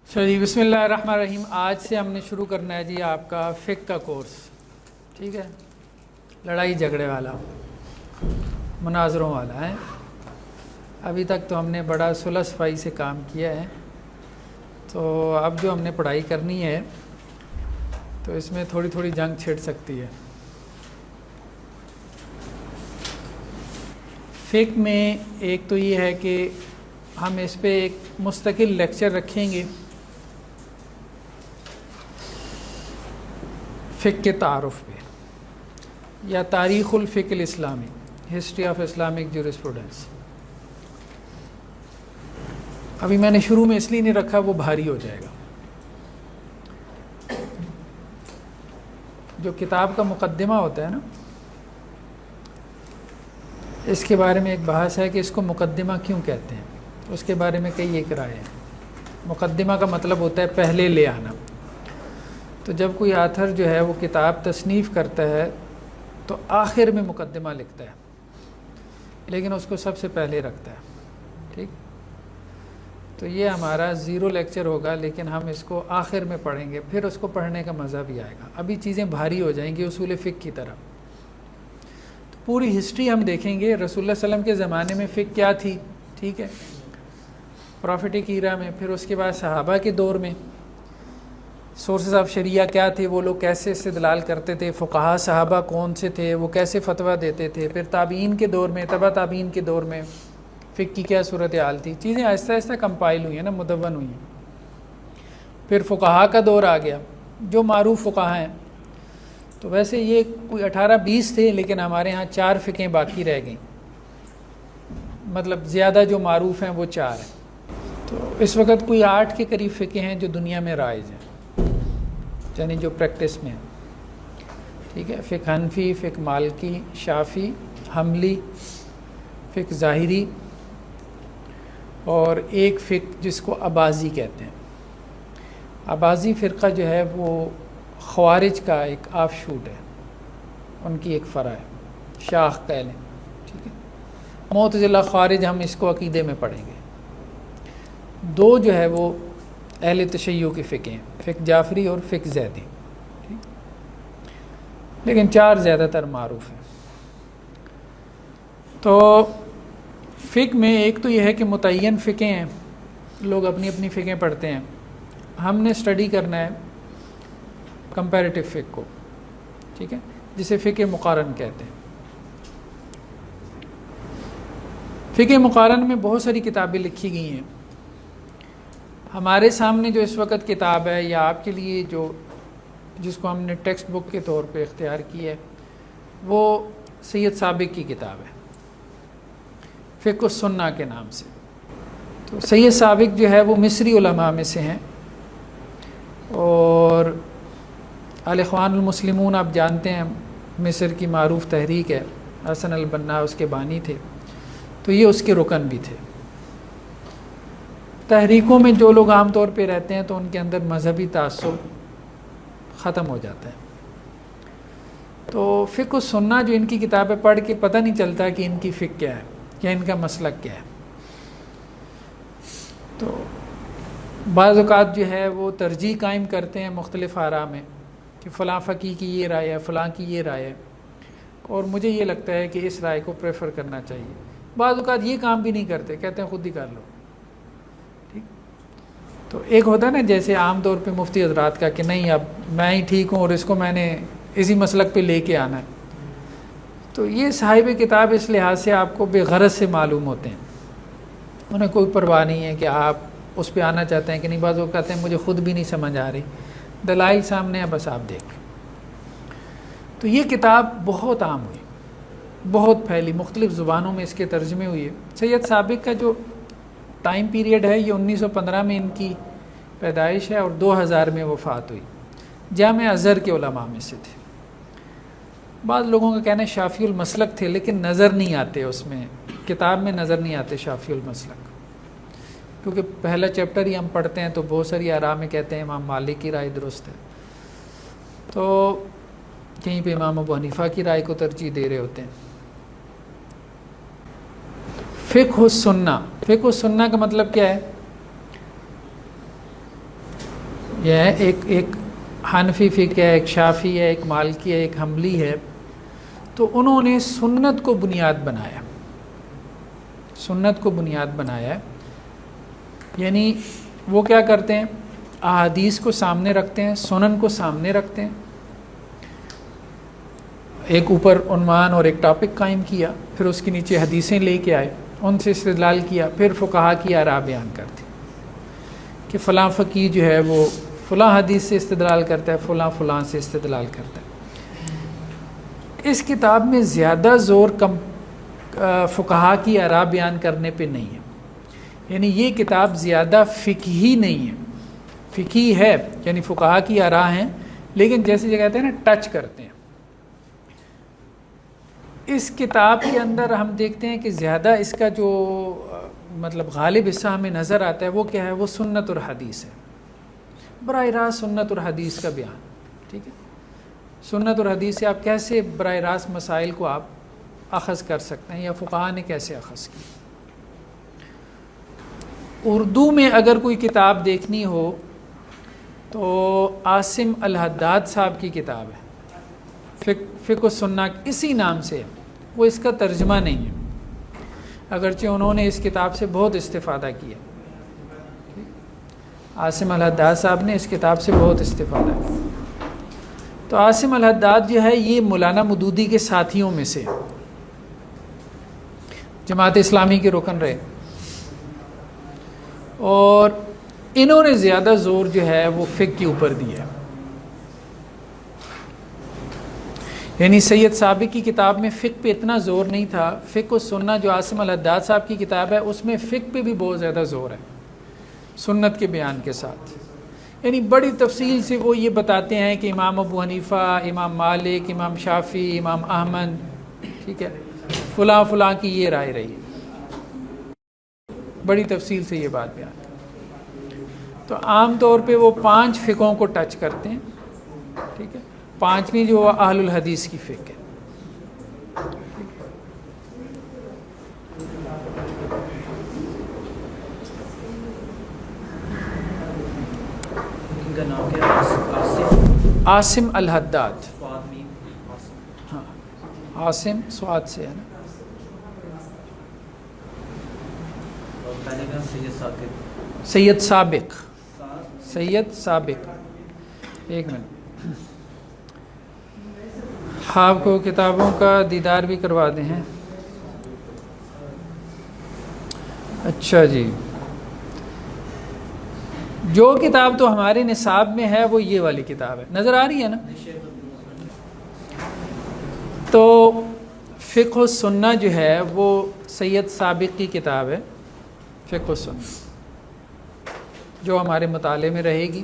جی بسم اللہ الرحمن الرحیم۔ آج سے ہم نے شروع کرنا ہے جی آپ کا فقہ کا کورس، ٹھیک ہے، لڑائی جھگڑے والا، مناظروں والا ہے۔ ابھی تک تو ہم نے بڑا صلح صفائی سے کام کیا ہے، تو اب جو ہم نے پڑھائی کرنی ہے تو اس میں تھوڑی تھوڑی جنگ چھڑ سکتی ہے۔ فقہ میں ایک تو یہ ہے کہ ہم اس پہ ایک مستقل لیکچر رکھیں گے فقہ کے تعارف پہ، یا تاریخ الفقہ الاسلامی، ہسٹری آف اسلامک جورسپروڈنس۔ ابھی میں نے شروع میں اس لیے نہیں رکھا، وہ بھاری ہو جائے گا۔ جو کتاب کا مقدمہ ہوتا ہے نا، اس کے بارے میں ایک بحث ہے کہ اس کو مقدمہ کیوں کہتے ہیں، اس کے بارے میں کئی ایک رائے ہیں۔ مقدمہ کا مطلب ہوتا ہے پہلے لے آنا۔ تو جب کوئی آتھر جو ہے وہ کتاب تصنیف کرتا ہے تو آخر میں مقدمہ لکھتا ہے، لیکن اس کو سب سے پہلے رکھتا ہے، ٹھیک۔ تو یہ ہمارا 0 لیکچر ہوگا، لیکن ہم اس کو آخر میں پڑھیں گے، پھر اس کو پڑھنے کا مزہ بھی آئے گا۔ ابھی چیزیں بھاری ہو جائیں گی اصول فقہ کی طرح۔ تو پوری ہسٹری ہم دیکھیں گے، رسول اللہ صلی اللہ علیہ وسلم کے زمانے میں فقہ کیا تھی، ٹھیک ہے، پروفیٹک ایرا میں، پھر اس کے بعد صحابہ کے دور میں سورسز آف شریعہ کیا تھے، وہ لوگ کیسے استدلال کرتے تھے، فقہا صحابہ کون سے تھے، وہ کیسے فتویٰ دیتے تھے، پھر تابعین کے دور میں، تبع تابعین کے دور میں فقہ کی کیا صورتحال تھی۔ چیزیں آہستہ آہستہ کمپائل ہوئی ہیں نا، مدون ہوئی ہیں۔ پھر فقہا کا دور آ گیا، جو معروف فقہا ہیں، تو ویسے یہ کوئی 18-20 تھے، لیکن ہمارے ہاں 4 فقہیں باقی رہ گئیں، مطلب زیادہ جو معروف ہیں وہ 4 ہیں۔ تو اس وقت کوئی 8 کے قریب فقہیں ہیں جو دنیا میں رائج ہیں، یعنی جو پریکٹس میں ہیں، ٹھیک ہے۔ فقہ حنفی، فقہ مالکی، شافعی، حنبلی، فقہ ظاہری، اور ایک فقہ جس کو اباضی کہتے ہیں۔ اباضی فرقہ جو ہے وہ خوارج کا ایک آف شوٹ ہے، ان کی ایک فرع ہے، شاخ کہہ لیں، ٹھیک ہے۔ معتزلہ خوارج ہم اس کو عقیدے میں پڑھیں گے۔ 2 جو ہے وہ اہل تشیع کی فقہ ہیں، فقہ جعفری اور فقہ زیدی، لیکن 4 زیادہ تر معروف ہیں۔ تو فقہ میں ایک تو یہ ہے کہ متعین فقہیں ہیں، لوگ اپنی اپنی فقہیں پڑھتے ہیں۔ ہم نے اسٹڈی کرنا ہے کمپیریٹیو فقہ کو، ٹھیک ہے، جسے فقہ مقارن کہتے ہیں۔ فقہ مقارن میں بہت ساری کتابیں لکھی گئی ہیں۔ ہمارے سامنے جو اس وقت کتاب ہے، یا آپ کے لیے جو جس کو ہم نے ٹیکسٹ بک کے طور پہ اختیار کی ہے، وہ سید سابق کی کتاب ہے، فقہ السنہ کے نام سے۔ تو سید سابق جو ہے وہ مصری علماء میں سے ہیں، اور الاخوان المسلمون آپ جانتے ہیں، مصر کی معروف تحریک ہے، حسن البنا اس کے بانی تھے، تو یہ اس کے رکن بھی تھے۔ تحریکوں میں جو لوگ عام طور پہ رہتے ہیں تو ان کے اندر مذہبی تعصب ختم ہو جاتا ہے۔ تو فقہ السنہ جو ان کی کتابیں پڑھ کے پتہ نہیں چلتا کہ ان کی فقہ کیا ہے یا ان کا مسلک کیا ہے۔ تو بعض اوقات جو ہے وہ ترجیح قائم کرتے ہیں مختلف آراء میں کہ فلاں فقیہ کی یہ رائے ہے، فلاں کی یہ رائے ہے، اور مجھے یہ لگتا ہے کہ اس رائے کو پریفر کرنا چاہیے۔ بعض اوقات یہ کام بھی نہیں کرتے، کہتے ہیں خود ہی کر لو، ٹھیک۔ تو ایک ہوتا ہے نا جیسے عام طور پہ مفتی حضرات کا کہ نہیں اب میں ہی ٹھیک ہوں اور اس کو میں نے اسی مسلک پہ لے کے آنا ہے۔ تو یہ صاحب کتاب اس لحاظ سے آپ کو بے غرض سے معلوم ہوتے ہیں، انہیں کوئی پرواہ نہیں ہے کہ آپ اس پہ آنا چاہتے ہیں کہ نہیں۔ بعض وہ کہتے ہیں مجھے خود بھی نہیں سمجھ آ رہی، دلائل سامنے ہے، بس آپ دیکھ۔ تو یہ کتاب بہت عام ہوئی، بہت پھیلی، مختلف زبانوں میں اس کے ترجمے ہوئے۔ سید سابق کا جو ٹائم پیریڈ ہے یہ 1915 میں ان کی پیدائش ہے اور 2000 میں وفات ہوئی۔ جامع ازہر کے علماء میں سے تھے۔ بعض لوگوں کا کہنا ہے شافعی المسلک تھے، لیکن نظر نہیں آتے، اس میں کتاب میں نظر نہیں آتے شافعی المسلک، کیونکہ پہلا چیپٹر ہی ہم پڑھتے ہیں تو بہت ساری آراء میں کہتے ہیں امام مالک کی رائے درست ہے، تو کہیں پہ امام ابو حنیفہ کی رائے کو ترجیح دے رہے ہوتے ہیں۔ فقہ السنہ، فقہ السنہ کا مطلب کیا ہے؟ یہ ہے ایک حنفی فقہ ہے، ایک شافعی ہے، ایک مالکی ہے، ایک حنبلی ہے. تو انہوں نے سنت کو بنیاد بنایا، سنت کو بنیاد بنایا ہے. یعنی وہ کیا کرتے ہیں، احادیث کو سامنے رکھتے ہیں، سنن کو سامنے رکھتے ہیں، ایک اوپر عنوان اور ایک ٹاپک قائم کیا، پھر اس کے نیچے حدیثیں لے کے آئے، ان سے استدلال کیا، پھر فقہا کی آراء بیان کرتے کہ فلاں فقیہ جو ہے وہ فلاں حدیث سے استدلال کرتا ہے، فلاں فلاں سے استدلال کرتا ہے. اس کتاب میں زیادہ زور فقہا کی آراء بیان کرنے پہ نہیں ہے. یعنی یہ کتاب زیادہ فقہی نہیں ہے، فقہی ہے یعنی فقہا کی آراء ہیں، لیکن جیسے یہ کہتے ہیں نا ٹچ کرتے ہیں. اس کتاب کے اندر ہم دیکھتے ہیں کہ زیادہ اس کا جو مطلب غالب حصہ ہمیں نظر آتا ہے وہ کیا ہے، وہ سنت اور حدیث ہے، براہ راست سنت اور حدیث کا بیان. ٹھیک ہے، سنت اور حدیث سے آپ کیسے براہ راست مسائل کو آپ اخذ کر سکتے ہیں، یا فقہا نے کیسے اخذ کی. اردو میں اگر کوئی کتاب دیکھنی ہو تو عاصم الحداد صاحب کی کتاب ہے، فقہ السنہ، اسی نام سے ہے. وہ اس کا ترجمہ نہیں ہے، اگرچہ انہوں نے اس کتاب سے بہت استفادہ کیا. عاصم الحداد صاحب نے اس کتاب سے بہت استفادہ کیا. تو عاصم الحداد جو ہے یہ مولانا مودودی کے ساتھیوں میں سے، جماعت اسلامی کے رکن رہے، اور انہوں نے زیادہ زور جو ہے وہ فقہ کے اوپر دیا. یعنی سید سابق کی کتاب میں فقہ پہ اتنا زور نہیں تھا. فقہ السنہ جو عاصم الحداد صاحب کی کتاب ہے اس میں فقہ پہ بھی بہت زیادہ زور ہے، سنت کے بیان کے ساتھ. یعنی بڑی تفصیل سے وہ یہ بتاتے ہیں کہ امام ابو حنیفہ، امام مالک، امام شافعی، امام احمد، ٹھیک ہے، فلاں فلاں کی یہ رائے رہی ہے، بڑی تفصیل سے یہ بات بیان. تو عام طور پہ وہ 5 فقہوں کو ٹچ کرتے ہیں. ٹھیک ہے، 5ویں جو اہل الحدیث کی فقہ ہے. عاصم الحداد، ہاں عاصم سواد سے ہے نا. سید سابق، سید سابق، ایک منٹ، آپ کو کتابوں کا دیدار بھی کروا دیں ہیں. اچھا جی، جو کتاب تو ہمارے نصاب میں ہے وہ یہ والی کتاب ہے، نظر آ رہی ہے نا. تو فقہ السنہ جو ہے وہ سید سابق کی کتاب ہے، فقہ السنہ جو ہمارے مطالعے میں رہے گی.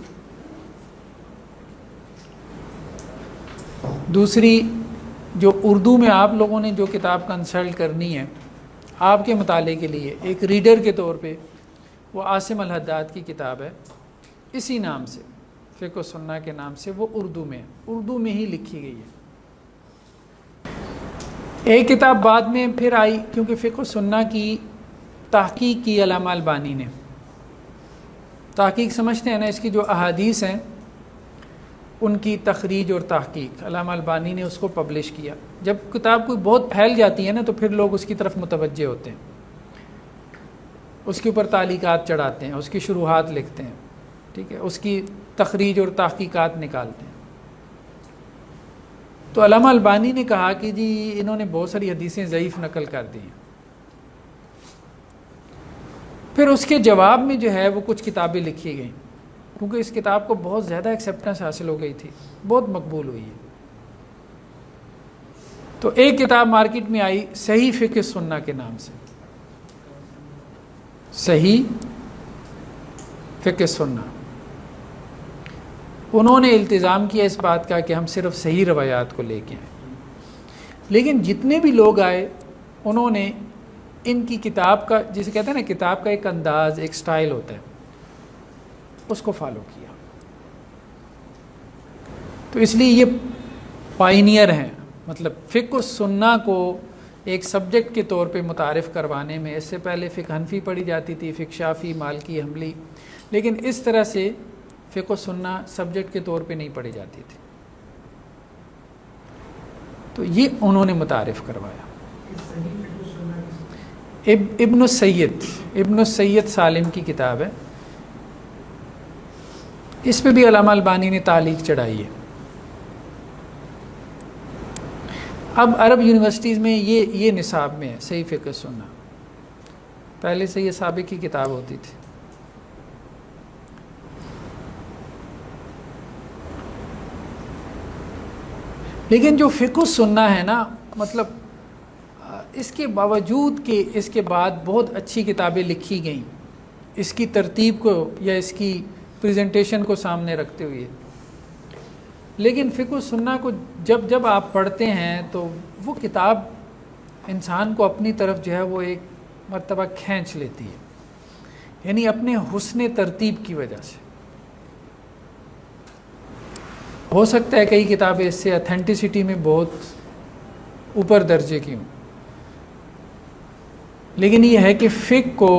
دوسری جو اردو میں آپ لوگوں نے جو کتاب کنسلٹ کرنی ہے آپ کے مطالعے کے لیے ایک ریڈر کے طور پہ، وہ عاصم الحداد کی کتاب ہے، اسی نام سے، فقہ السنہ کے نام سے. وہ اردو میں، اردو میں ہی لکھی گئی ہے. ایک کتاب بعد میں پھر آئی، کیونکہ فقہ السنہ کی تحقیق کی علامہ البانی نے. تحقیق سمجھتے ہیں نا، اس کی جو احادیث ہیں ان کی تخریج اور تحقیق علامہ البانی نے اس کو پبلش کیا. جب کتاب کوئی بہت پھیل جاتی ہے نا تو پھر لوگ اس کی طرف متوجہ ہوتے ہیں، اس کے اوپر تعلیقات چڑھاتے ہیں، اس کی شروحات لکھتے ہیں، ٹھیک ہے، اس کی تخریج اور تحقیقات نکالتے ہیں. تو علامہ البانی نے کہا کہ جی انہوں نے بہت ساری حدیثیں ضعیف نقل کر دی ہیں. پھر اس کے جواب میں جو ہے وہ کچھ کتابیں لکھی گئیں، کیونکہ اس کتاب کو بہت زیادہ ایکسیپٹنس حاصل ہو گئی تھی، بہت مقبول ہوئی ہے. تو ایک کتاب مارکیٹ میں آئی صحیح فقہ السنہ کے نام سے، صحیح فقہ السنہ. انہوں نے التزام کیا اس بات کا کہ ہم صرف صحیح روایات کو لے کے آئیں. لیکن جتنے بھی لوگ آئے انہوں نے ان کی کتاب کا، جسے کہتے ہیں نا کتاب کا ایک انداز، ایک سٹائل ہوتا ہے، اس کو فالو کیا. تو اس لیے یہ پائنیئر ہیں، مطلب فقہ السنہ کو ایک سبجیکٹ کے طور پہ متعارف کروانے میں. اس سے پہلے فقہ حنفی پڑھی جاتی تھی، فقہ شافعی، مالکی، حنبلی، لیکن اس طرح سے فقہ و سنہ سبجیکٹ کے طور پہ نہیں پڑھی جاتی تھی. تو یہ انہوں نے متعارف کروایا. ابن السید سالم کی کتاب ہے، اس پہ بھی علامہ البانی نے تعلیق چڑھائی ہے. اب عرب یونیورسٹیز میں یہ نصاب میں ہے صحیح فقہ سننا. پہلے سے یہ سابق کی کتاب ہوتی تھی. لیکن جو فقہ سننا ہے نا، مطلب اس کے باوجود کہ اس کے بعد بہت اچھی کتابیں لکھی گئیں اس کی ترتیب کو یا اس کی پریزنٹیشن کو سامنے رکھتے ہوئے، لیکن فقہ سننا کو جب آپ پڑھتے ہیں تو وہ کتاب انسان کو اپنی طرف جو ہے وہ ایک مرتبہ کھینچ لیتی ہے، یعنی اپنے حسن ترتیب کی وجہ سے. ہو سکتا ہے کئی کتابیں اس سے اتھینٹسٹی میں بہت اوپر درجے کی ہوں، لیکن یہ ہے کہ فقہ کو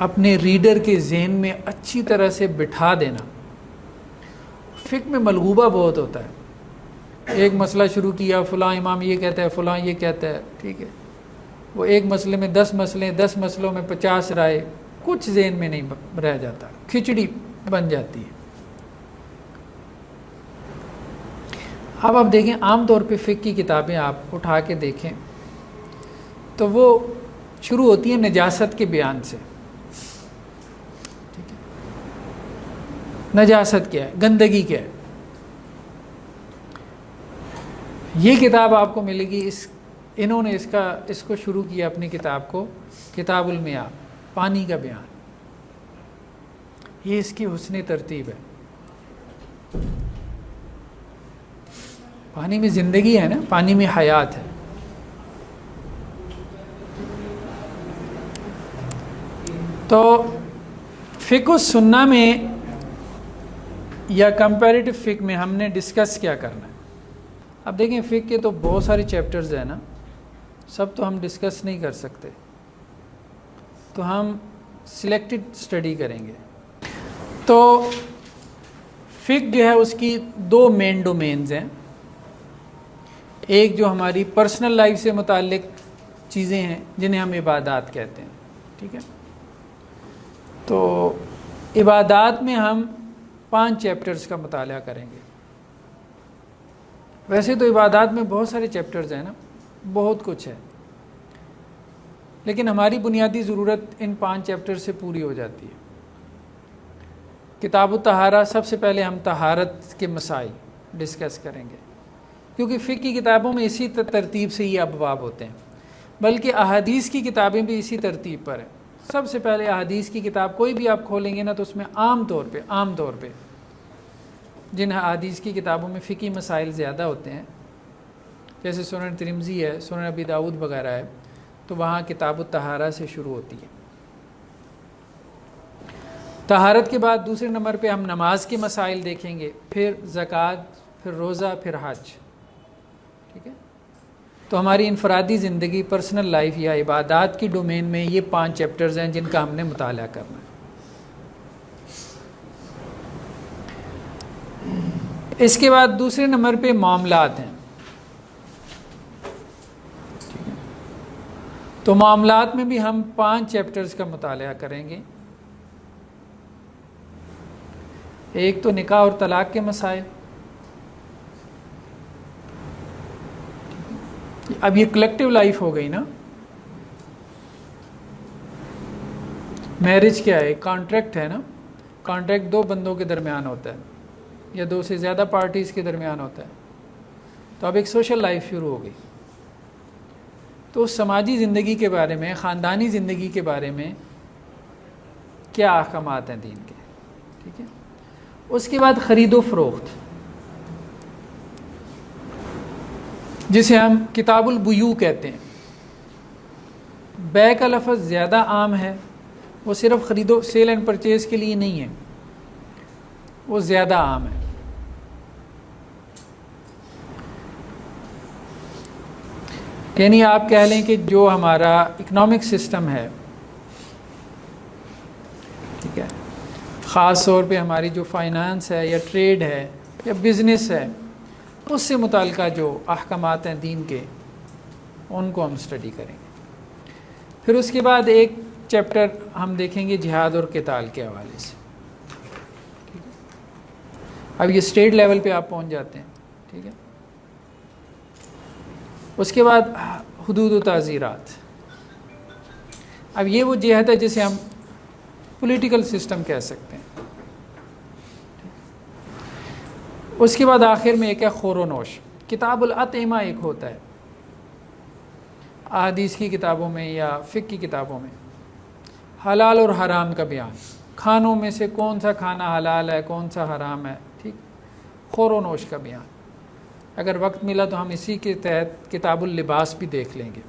اپنے ریڈر کے ذہن میں اچھی طرح سے بٹھا دینا. فقہ میں ملغوبہ بہت ہوتا ہے. ایک مسئلہ شروع کیا، فلاں امام یہ کہتا ہے، فلاں یہ کہتا ہے، ٹھیک ہے، وہ ایک مسئلے میں 10 مسئلے، 10 مسئلوں میں 50 رائے، کچھ ذہن میں نہیں رہ جاتا، کھچڑی بن جاتی ہے. اب آپ دیکھیں عام طور پہ فقہ کی کتابیں آپ اٹھا کے دیکھیں تو وہ شروع ہوتی ہیں نجاست کے بیان سے. ٹھیک ہے، نجاست کیا ہے، گندگی کیا ہے. یہ کتاب آپ کو ملے گی، انہوں نے اس کو شروع کیا اپنی کتاب کو کتاب المیاء، پانی کا بیان. یہ اس کی حسن ترتیب ہے. پانی میں زندگی ہے نا، پانی میں حیات ہے. تو فقہ سنہ میں یا کمپیریٹو فقہ میں ہم نے ڈسکس کیا کرنا ہے. اب دیکھیں فقہ کے تو بہت سارے چیپٹرز ہیں نا، سب تو ہم ڈسکس نہیں کر سکتے، تو ہم سلیکٹڈ اسٹڈی کریں گے. تو فقہ جو ہے اس کی 2 مین ڈومینز ہیں. ایک جو ہماری پرسنل لائف سے متعلق چیزیں ہیں جنہیں ہم عبادات کہتے ہیں. ٹھیک ہے، تو عبادات میں ہم 5 چیپٹرز کا مطالعہ کریں گے. ویسے تو عبادات میں بہت سارے چیپٹرز ہیں نا، بہت کچھ ہے، لیکن ہماری بنیادی ضرورت ان 5 چیپٹر سے پوری ہو جاتی ہے. کتاب الطہارہ، سب سے پہلے ہم طہارت کے مسائل ڈسکس کریں گے، کیونکہ فقہ کی کتابوں میں اسی ترتیب سے یہ ابواب ہوتے ہیں، بلکہ احادیث کی کتابیں بھی اسی ترتیب پر ہیں. سب سے پہلے احادیث کی کتاب کوئی بھی آپ کھولیں گے نا تو اس میں عام طور پہ جن احادیث کی کتابوں میں فقہی مسائل زیادہ ہوتے ہیں، جیسے سنن ترمذی ہے، سنن ابی داؤد وغیرہ ہے، تو وہاں کتاب الطہارہ سے شروع ہوتی ہے. طہارت کے بعد دوسرے نمبر پہ ہم نماز کے مسائل دیکھیں گے، پھر زکوٰۃ، پھر روزہ، پھر حج. ٹھیک ہے، تو ہماری انفرادی زندگی، پرسنل لائف یا عبادات کی ڈومین میں یہ 5 چیپٹرز ہیں جن کا ہم نے مطالعہ کرنا ہے. اس کے بعد دوسرے نمبر پہ معاملات ہیں. تو معاملات میں بھی ہم 5 چیپٹرز کا مطالعہ کریں گے. ایک تو نکاح اور طلاق کے مسائل. اب یہ کلیکٹیو لائف ہو گئی نا. میرج کیا ہے؟ کانٹریکٹ ہے نا. کانٹریکٹ 2 بندوں کے درمیان ہوتا ہے یا 2 سے زیادہ پارٹیز کے درمیان ہوتا ہے. تو اب ایک سوشل لائف شروع ہو گئی. تو سماجی زندگی کے بارے میں، خاندانی زندگی کے بارے میں کیا احکامات ہیں دین کے. ٹھیک ہے، اس کے بعد خرید و فروخت، جسے ہم کتاب البیوع کہتے ہیں. بیع کا لفظ زیادہ عام ہے، وہ صرف خرید و سیل اینڈ پرچیز کے لیے نہیں ہے، وہ زیادہ عام ہے. یعنی آپ کہہ لیں کہ جو ہمارا اکنامک سسٹم ہے، ٹھیک ہے، خاص طور پہ ہماری جو فائنانس ہے یا ٹریڈ ہے یا بزنس ہے، اس سے متعلقہ جو احکامات ہیں دین کے، ان کو ہم اسٹڈی کریں گے۔ پھر اس کے بعد ایک چیپٹر ہم دیکھیں گے جہاد اور قتال کے حوالے سے۔ اب یہ اسٹیٹ لیول پہ آپ پہنچ جاتے ہیں، ٹھیک ہے۔ اس کے بعد حدود و تعزیرات۔ اب یہ وہ جہت ہے جسے ہم پولیٹیکل سسٹم کہہ سکتے ہیں۔ اس کے بعد آخر میں ایک ہے خور و نوش۔ کتاب الاطعمہ ایک ہوتا ہے احادیث کی کتابوں میں یا فقہ کی کتابوں میں، حلال اور حرام کا بیان، کھانوں میں سے کون سا کھانا حلال ہے کون سا حرام ہے، ٹھیک۔ خور و نوش کا بیان، اگر وقت ملا تو ہم اسی کے تحت کتاب اللباس بھی دیکھ لیں گے،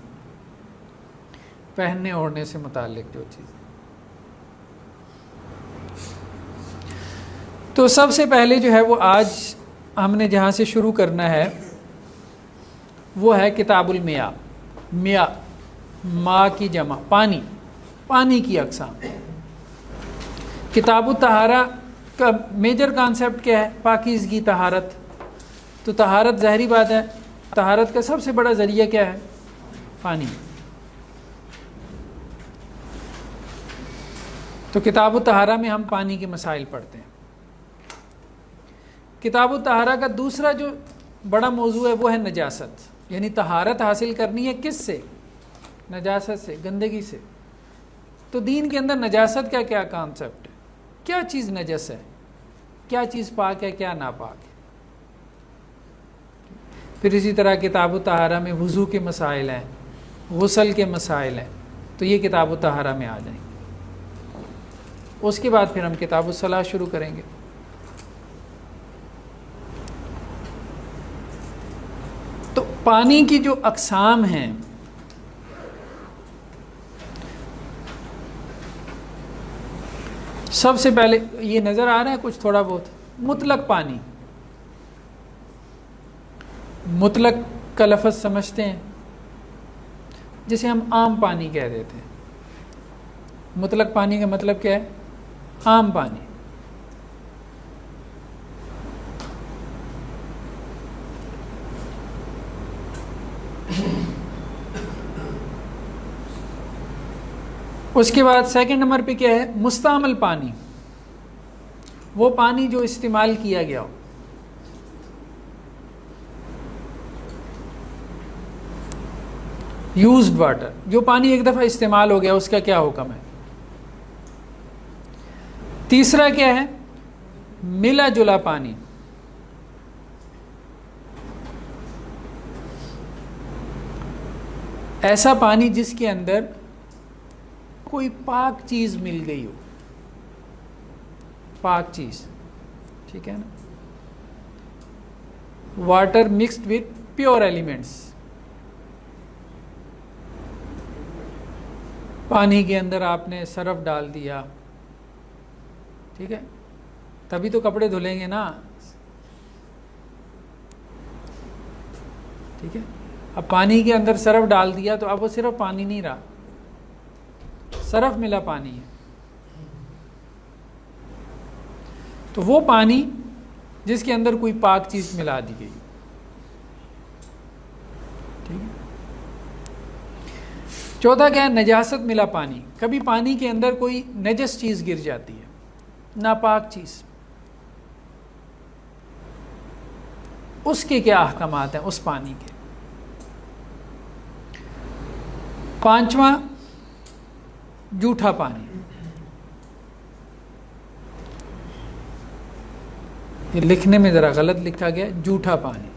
پہننے اوڑھنے سے متعلق جو چیزیں۔ تو سب سے پہلے جو ہے وہ آج ہم نے جہاں سے شروع کرنا ہے وہ ہے کتاب المیاء۔ میاء، ماء کی جمع پانی، پانی کی اقسام۔ کتاب الطہارہ کا میجر کانسیپٹ کیا ہے؟ پاکیزگی، طہارت۔ تو طہارت ظاہری بات ہے، طہارت کا سب سے بڑا ذریعہ کیا ہے؟ پانی۔ تو کتاب الطہارہ میں ہم پانی کے مسائل پڑھتے ہیں۔ کتاب الطہارہ کا دوسرا جو بڑا موضوع ہے وہ ہے نجاست، یعنی طہارت حاصل کرنی ہے کس سے؟ نجاست سے، گندگی سے۔ تو دین کے اندر نجاست کا کیا کانسیپٹ ہے؟ کیا چیز نجس ہے، کیا چیز پاک ہے، کیا ناپاک ہے۔ پھر اسی طرح کتاب الطہارہ میں وضو کے مسائل ہیں، غسل کے مسائل ہیں، تو یہ کتاب الطہارہ میں آ جائیں گے۔ اس کے بعد پھر ہم کتاب الصلاۃ شروع کریں گے۔ تو پانی کی جو اقسام ہیں، سب سے پہلے یہ نظر آ رہا ہے کچھ تھوڑا بہت، مطلق پانی۔ مطلق کا لفظ سمجھتے ہیں، جسے ہم عام پانی کہہ دیتے ہیں۔ مطلق پانی کا مطلب کیا ہے؟ عام پانی۔ اس کے بعد سیکنڈ نمبر پہ کیا ہے؟ مستعمل پانی، وہ پانی جو استعمال کیا گیا ہو۔ یوزڈ واٹر، جو پانی ایک دفعہ استعمال ہو گیا اس کا کیا حکم ہے۔ تیسرا کیا ہے؟ ملا جلا پانی، ایسا پانی جس کے اندر کوئی پاک چیز مل گئی ہو، پاک چیز، ٹھیک ہے نا۔ Water mixed with pure elements, پانی کے اندر آپ نے سرف ڈال دیا، ٹھیک ہے، تبھی تو کپڑے دھلیں گے نا، ٹھیک ہے۔ اب پانی کے اندر سرف ڈال دیا تو اب وہ صرف پانی نہیں رہا، سرف ملا پانی ہے۔ تو وہ پانی جس کے اندر کوئی پاک چیز ملا دی گئی، ٹھیک ہے۔ چوتھا کیا ہے؟ نجاست ملا پانی، کبھی پانی کے اندر کوئی نجس چیز گر جاتی ہے، ناپاک چیز، اس کے کیا احکامات ہیں اس پانی کے۔ پانچواں جھوٹا پانی، یہ لکھنے میں ذرا غلط لکھا گیا، جھوٹا پانی۔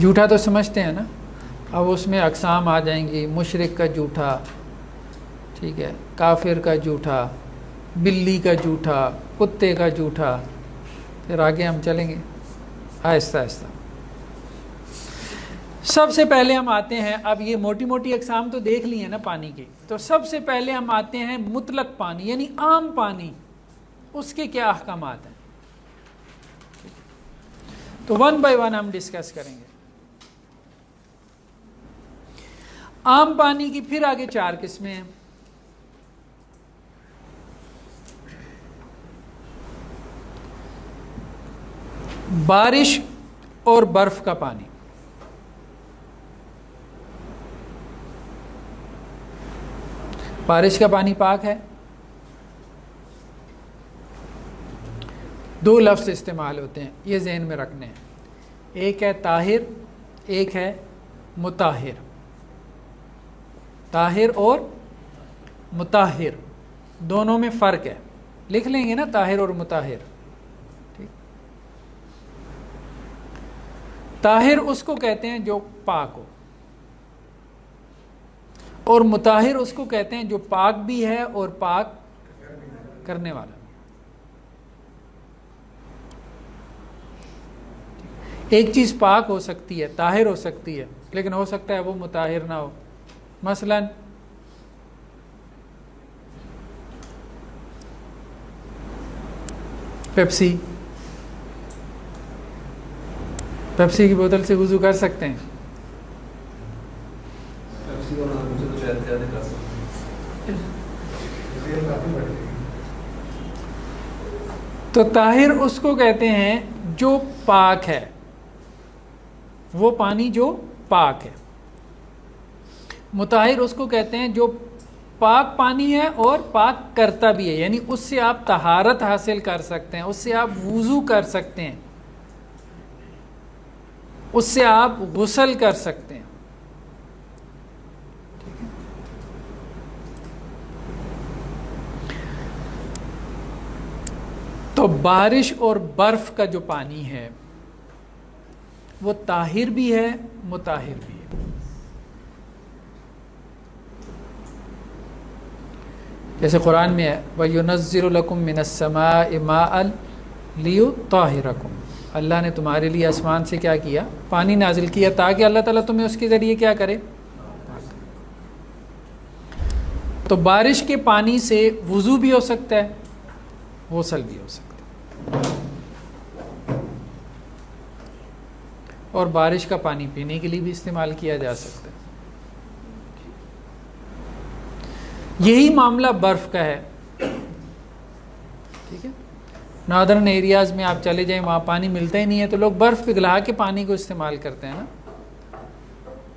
جھوٹا تو سمجھتے ہیں نا، اب اس میں اقسام آ جائیں گی، مشرک کا جھوٹا، ٹھیک ہے، کافر کا جھوٹا، بلی کا جھوٹا، کتے کا جھوٹا، پھر آگے ہم چلیں گے آہستہ آہستہ۔ سب سے پہلے ہم آتے ہیں، اب یہ موٹی موٹی اقسام تو دیکھ لی ہیں نا پانی کی، تو سب سے پہلے ہم آتے ہیں مطلق پانی، یعنی عام پانی، اس کے کیا احکامات ہیں۔ تو ون بائی ون ہم ڈسکس کریں گے۔ عام پانی کی پھر آگے 4 قسمیں ہیں۔ بارش اور برف کا پانی، بارش کا پانی پاک ہے. دو لفظ استعمال ہوتے ہیں، یہ ذہن میں رکھنے ہیں. ایک ہے طاہر، ایک ہے مطہر. طاہر اور مطہر دونوں میں فرق ہے. لکھ لیں گے نا طاہر اور مطہر. ٹھیک. طاہر اس کو کہتے ہیں جو پاک ہو، اور مطہر اس کو کہتے ہیں جو پاک بھی ہے اور پاک کرنے والا. ایک چیز پاک ہو سکتی ہے، طاہر ہو سکتی ہے، لیکن ہو سکتا ہے وہ مطہر نہ ہو. مثلا پیپسی کی بوتل سے وضو کر سکتے ہیں؟ تو طاہر اس کو کہتے ہیں جو پاک ہے، وہ پانی جو پاک ہے. مطہر اس کو کہتے ہیں جو پاک پانی ہے اور پاک کرتا بھی ہے، یعنی اس سے آپ طہارت حاصل کر سکتے ہیں، اس سے آپ وضو کر سکتے ہیں، اس سے آپ غسل کر سکتے ہیں. تو بارش اور برف کا جو پانی ہے وہ طاہر بھی ہے، مطہر بھی ہے. جیسے قرآن میں ہے وَيُنَزِّلُ لَكُم مِّنَ السَّمَاءِ مَاءً لِيُطَهِّرَكُم، اللہ نے تمہارے لیے آسمان سے کیا کیا؟ پانی نازل کیا تاکہ اللہ تعالیٰ تمہیں اس کے ذریعے کیا کرے؟ تو بارش کے پانی سے وضو بھی ہو سکتا ہے، غسل بھی ہو سکتا ہے، اور بارش کا پانی پینے کے لیے بھی استعمال کیا جا سکتا ہے. یہی معاملہ برف کا ہے. ٹھیک ہے. ناردرن ایریاز میں آپ چلے جائیں، وہاں پانی ملتا ہی نہیں ہے، تو لوگ برف پگھلا کے پانی کو استعمال کرتے ہیں نا.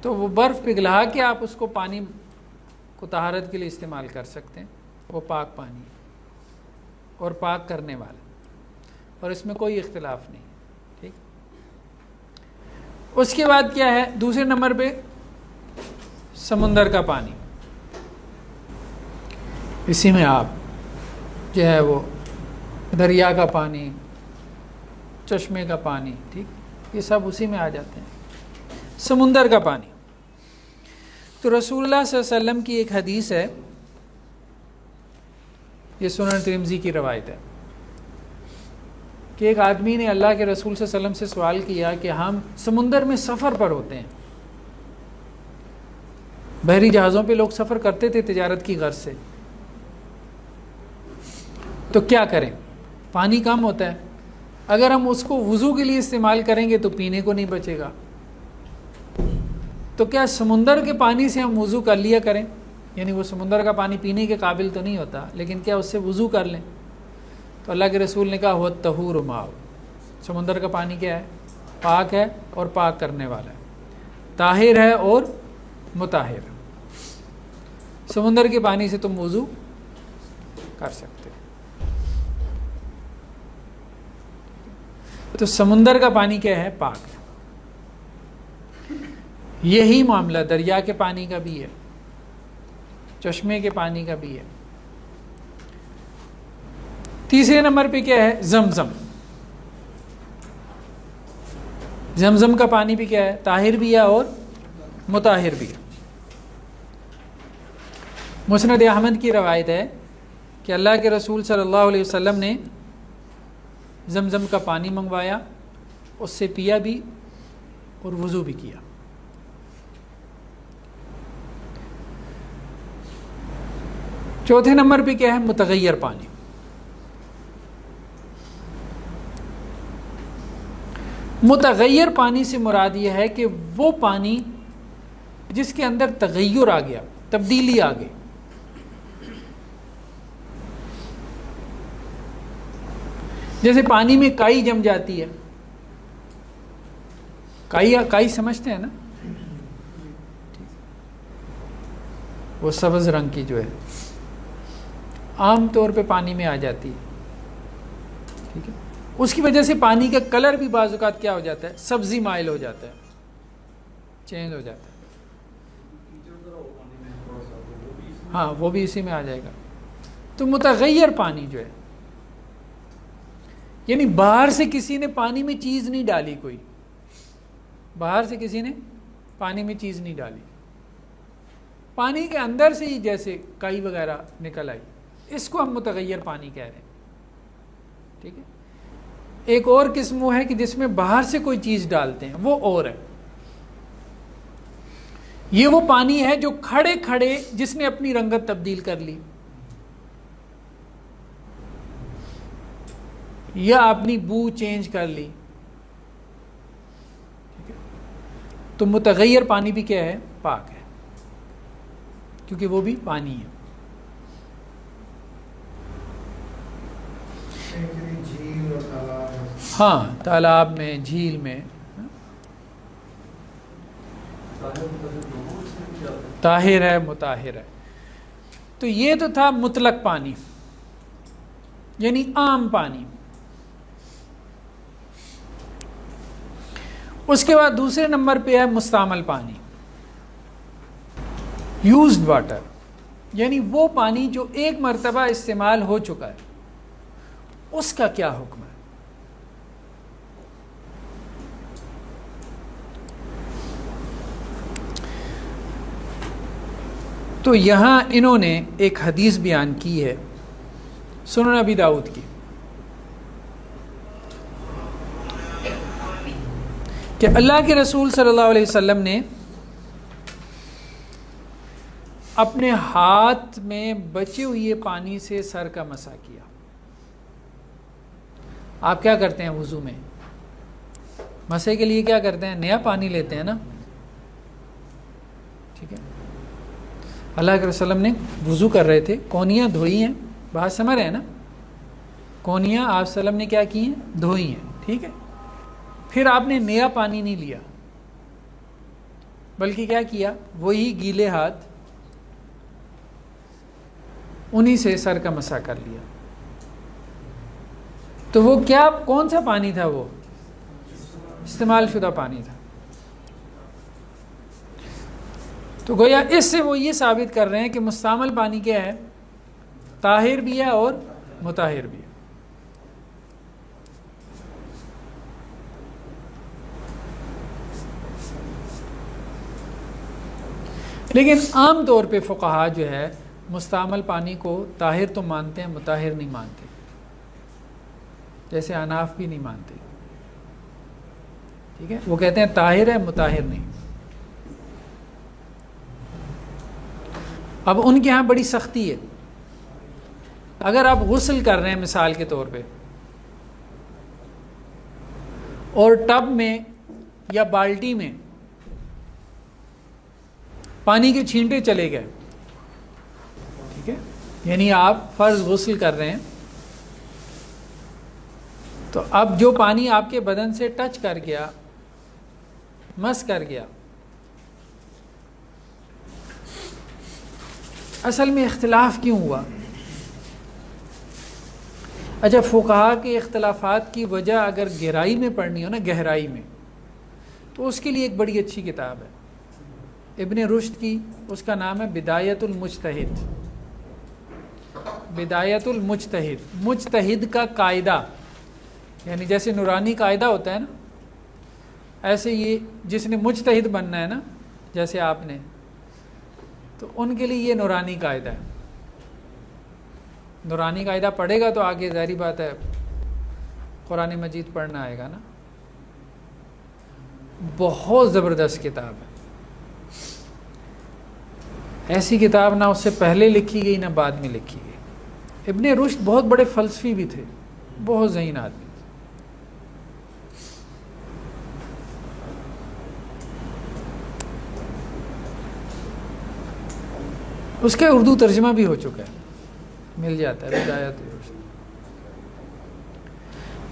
تو وہ برف پگھلا کے آپ اس کو پانی کو طہارت کے لیے استعمال کر سکتے ہیں. وہ پاک پانی ہے اور پاک کرنے والا، اور اس میں کوئی اختلاف نہیں. ٹھیک. اس کے بعد کیا ہے؟ دوسرے نمبر پہ سمندر کا پانی. اسی میں آپ جو ہے وہ دریا کا پانی، چشمے کا پانی، ٹھیک، یہ سب اسی میں آ جاتے ہیں. سمندر کا پانی، تو رسول اللہ صلی اللہ علیہ وسلم کی ایک حدیث ہے، یہ سنن ترمذی کی روایت ہے، کہ ایک آدمی نے اللہ کے رسول صلی اللہ علیہ وسلم سے سوال کیا کہ ہم سمندر میں سفر پر ہوتے ہیں، بحری جہازوں پہ لوگ سفر کرتے تھے تجارت کی غرض سے، تو کیا کریں؟ پانی کم ہوتا ہے، اگر ہم اس کو وضو کے لیے استعمال کریں گے تو پینے کو نہیں بچے گا، تو کیا سمندر کے پانی سے ہم وضو کر لیا کریں؟ یعنی وہ سمندر کا پانی پینے کے قابل تو نہیں ہوتا، لیکن کیا اس سے وضو کر لیں؟ تو اللہ کے رسول نے کہا ہو طہور ماء، سمندر کا پانی کیا ہے؟ پاک ہے اور پاک کرنے والا ہے، طاہر ہے اور مطہر. سمندر کے پانی سے تم وضو کر سکتے. تو سمندر کا پانی کیا ہے؟ پاک ہے. یہی معاملہ دریا کے پانی کا بھی ہے، چشمے کے پانی کا بھی ہے. تیسرے نمبر پہ کیا ہے؟ زمزم. زمزم کا پانی بھی کیا ہے؟ طاہر بھی ہے اور مطہر بھی ہے. مسند احمد کی روایت ہے کہ اللہ کے رسول صلی اللہ علیہ وسلم نے زمزم کا پانی منگوایا، اس سے پیا بھی اور وضو بھی کیا. چوتھے نمبر پہ کیا ہے؟ متغیر پانی. متغیر پانی سے مراد یہ ہے کہ وہ پانی جس کے اندر تغیر آ گیا، تبدیلی آ گئی. جیسے پانی میں کائی جم جاتی ہے کائی سمجھتے ہیں نا، وہ سبز رنگ کی جو ہے عام طور پہ پانی میں آ جاتی ہے، ٹھیک ہے، اس کی وجہ سے پانی کا کلر بھی بعض اوقات کیا ہو جاتا ہے، سبزی مائل ہو جاتا ہے، چینج ہو جاتا ہے، ہاں وہ بھی اسی میں آ جائے گا۔ تو متغیر پانی جو ہے، یعنی باہر سے کسی نے پانی میں چیز نہیں ڈالی، کوئی باہر سے کسی نے پانی میں چیز نہیں ڈالی، پانی کے اندر سے ہی جیسے کائی وغیرہ نکل آئی، اس کو ہم متغیر پانی کہہ رہے ہیں، ٹھیک ہے۔ ایک اور قسم وہ ہے کہ جس میں باہر سے کوئی چیز ڈالتے ہیں، وہ اور ہے، یہ وہ پانی ہے جو کھڑے کھڑے جس نے اپنی رنگت تبدیل کر لی یا اپنی بو چینج کر لی، تو متغیر پانی بھی کیا ہے، پاک ہے، کیونکہ وہ بھی پانی ہے۔ ہاں تالاب میں، جھیل میں، طاہر ہے، مطہر ہے۔ تو یہ تو تھا مطلق پانی، یعنی عام پانی۔ اس کے بعد دوسرے نمبر پہ ہے مستعمل پانی، یوزڈ واٹر، یعنی وہ پانی جو ایک مرتبہ استعمال ہو چکا ہے، اس کا کیا حکم ہے؟ تو یہاں انہوں نے ایک حدیث بیان کی ہے سنن ابی داؤد کی، کہ اللہ کے رسول صلی اللہ علیہ وسلم نے اپنے ہاتھ میں بچے ہوئے پانی سے سر کا مسح کیا۔ آپ کیا کرتے ہیں وضو میں؟ مسح کے لیے کیا کرتے ہیں؟ نیا پانی لیتے ہیں نا، ٹھیک ہے۔ اللہ کے رسول نے وضو کر رہے تھے، کونیاں دھوئی ہیں، بات سمجھ رہے ہیں نا، کونیاں آپ وسلم نے کیا کی ہیں؟ دھوئی ہیں، ٹھیک ہے۔ پھر آپ نے نیا پانی نہیں لیا، بلکہ کیا کیا؟ وہی گیلے ہاتھ انہی سے سر کا مسح کر لیا۔ تو وہ کیا، کون سا پانی تھا؟ وہ استعمال شدہ پانی تھا۔ تو گویا اس سے وہ یہ ثابت کر رہے ہیں کہ مستعمل پانی کیا ہے؟ طاہر بھی ہے اور مطہر بھی ہے۔ لیکن عام طور پہ فقہا جو ہے مستعمل پانی کو طاہر تو مانتے ہیں، مطہر نہیں مانتے، جیسے حناف بھی نہیں مانتے، ٹھیک ہے۔ وہ کہتے ہیں طاہر ہے، مطہر نہیں۔ اب ان کے ہاں بڑی سختی ہے، اگر آپ غسل کر رہے ہیں مثال کے طور پہ اور ٹب میں یا بالٹی میں پانی کے چھینٹے چلے گئے، ٹھیک ہے، یعنی آپ فرض غسل کر رہے ہیں، تو اب جو پانی آپ کے بدن سے ٹچ کر گیا، مس کر گیا، اصل میں اختلاف کیوں ہوا؟ اچھا، فقہا کے اختلافات کی وجہ اگر گہرائی میں پڑھنی ہو نا، گہرائی میں، تو اس کے لیے ایک بڑی اچھی کتاب ہے ابن رشد کی، اس کا نام ہے بدایت المجتہد۔ بدایت المجتہد، مجتہد کا قاعدہ، یعنی جیسے نورانی قاعدہ ہوتا ہے نا، ایسے یہ جس نے مجتہد بننا ہے نا، جیسے آپ نے، تو ان کے لیے یہ نورانی قاعدہ ہے۔ نورانی قاعدہ پڑھے گا تو آگے ظاہری بات ہے قرآن مجید پڑھنا آئے گا نا۔ بہت زبردست کتاب ہے، ایسی کتاب نہ اس سے پہلے لکھی گئی نہ بعد میں لکھی گئی۔ ابن رشد بہت بڑے فلسفی بھی تھے، بہت ذہین آدمی تھے۔ اس کا اردو ترجمہ بھی ہو چکا ہے، مل جاتا ہے بدایت رشد۔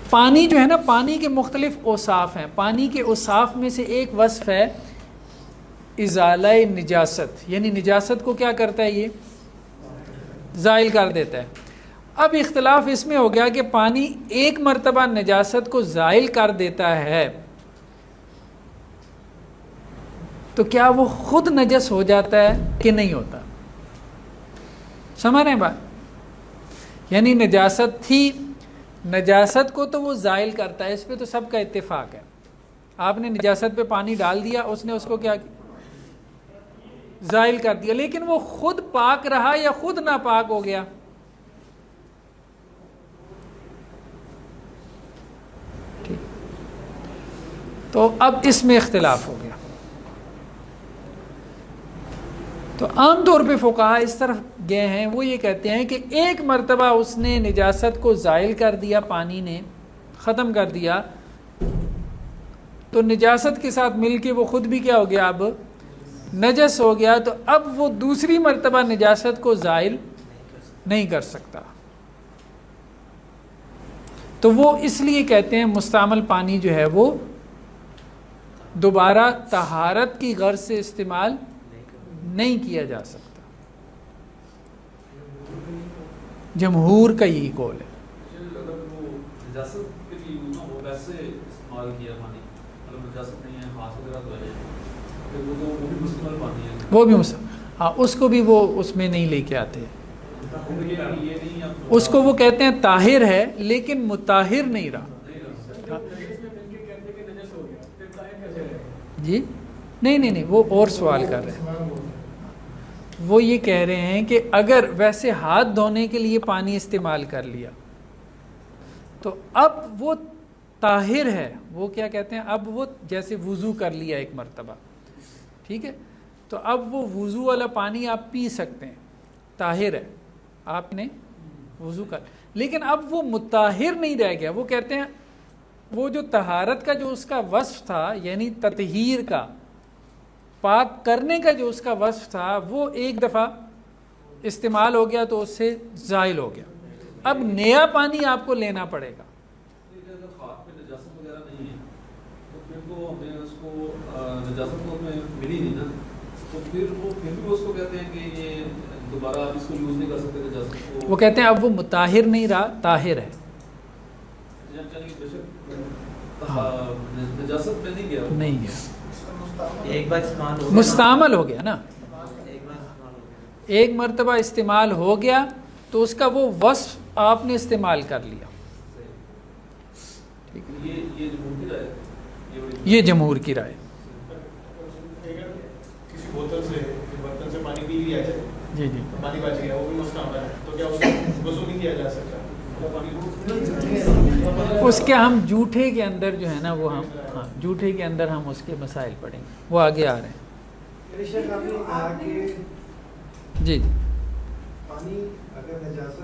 پانی جو ہے نا، پانی کے مختلف اوصاف ہیں. پانی کے اوصاف میں سے ایک وصف ہے ازالہ نجاست، یعنی نجاست کو کیا کرتا ہے، یہ زائل کر دیتا ہے. اب اختلاف اس میں ہو گیا کہ پانی ایک مرتبہ نجاست کو زائل کر دیتا ہے تو کیا وہ خود نجس ہو جاتا ہے کہ نہیں ہوتا؟ سمجھ رہے ہیں بات؟ یعنی نجاست تھی، نجاست کو تو وہ زائل کرتا ہے، اس پہ تو سب کا اتفاق ہے. آپ نے نجاست پہ پانی ڈال دیا، اس نے اس کو کیا زائل کر دیا، لیکن وہ خود پاک رہا یا خود ناپاک ہو گیا؟ ٹھیک. تو اب اس میں اختلاف ہو گیا. تو عام طور پہ فقہا اس طرف گئے ہیں، وہ یہ کہتے ہیں کہ ایک مرتبہ اس نے نجاست کو زائل کر دیا، پانی نے ختم کر دیا، تو نجاست کے ساتھ مل کے وہ خود بھی کیا ہو گیا، اب نجس ہو گیا. تو اب وہ دوسری مرتبہ نجاست کو زائل نہیں کر سکتا. تو وہ اس لیے کہتے ہیں مستعمل پانی جو ہے وہ دوبارہ طہارت کی غرض سے استعمال نہیں کیا جا سکتا. جمہور کا یہی قول ہے. وہ بھی ہاں، اس کو بھی وہ اس میں نہیں لے کے آتے. اس کو وہ کہتے ہیں طاہر ہے لیکن مطہر نہیں رہا. جی نہیں، وہ اور سوال کر رہے ہیں. وہ یہ کہہ رہے ہیں کہ اگر ویسے ہاتھ دھونے کے لیے پانی استعمال کر لیا تو اب وہ طاہر ہے. وہ کیا کہتے ہیں، اب وہ جیسے وضو کر لیا ایک مرتبہ، ٹھیک ہے، تو اب وہ وضو والا پانی آپ پی سکتے ہیں، طاہر ہے، آپ نے وضو کر، لیکن اب وہ مطہر نہیں رہ گیا. وہ کہتے ہیں وہ جو طہارت کا جو اس کا وصف تھا، یعنی تطہیر کا، پاک کرنے کا جو اس کا وصف تھا، وہ ایک دفعہ استعمال ہو گیا تو اس سے زائل ہو گیا. اب نیا پانی آپ کو لینا پڑے گا. وہ کہتے ہیں اب وہ مطہر نہیں رہا، طاہر ہے. نہیں گیا، ایک بار مستعمل ہو گیا نا، ایک مرتبہ استعمال ہو گیا تو اس کا وہ وصف آپ نے استعمال کر لیا. یہ جمہور کی رائے. کسی بوتل سے برتن سے پانی پی لیا جائے، جی پانی بچ گیا، وہ بھی مستعمل ہے، تو کیا اس کو وضو نہیں کیا جا سکتا؟ اس کے ہم جھوٹے کے اندر جو ہے نا وہ ہم جھوٹے کے اندر ہم اس کے مسائل پڑھیں گے، وہ آگے آ رہے ہیں. جی پانی اگر نجاست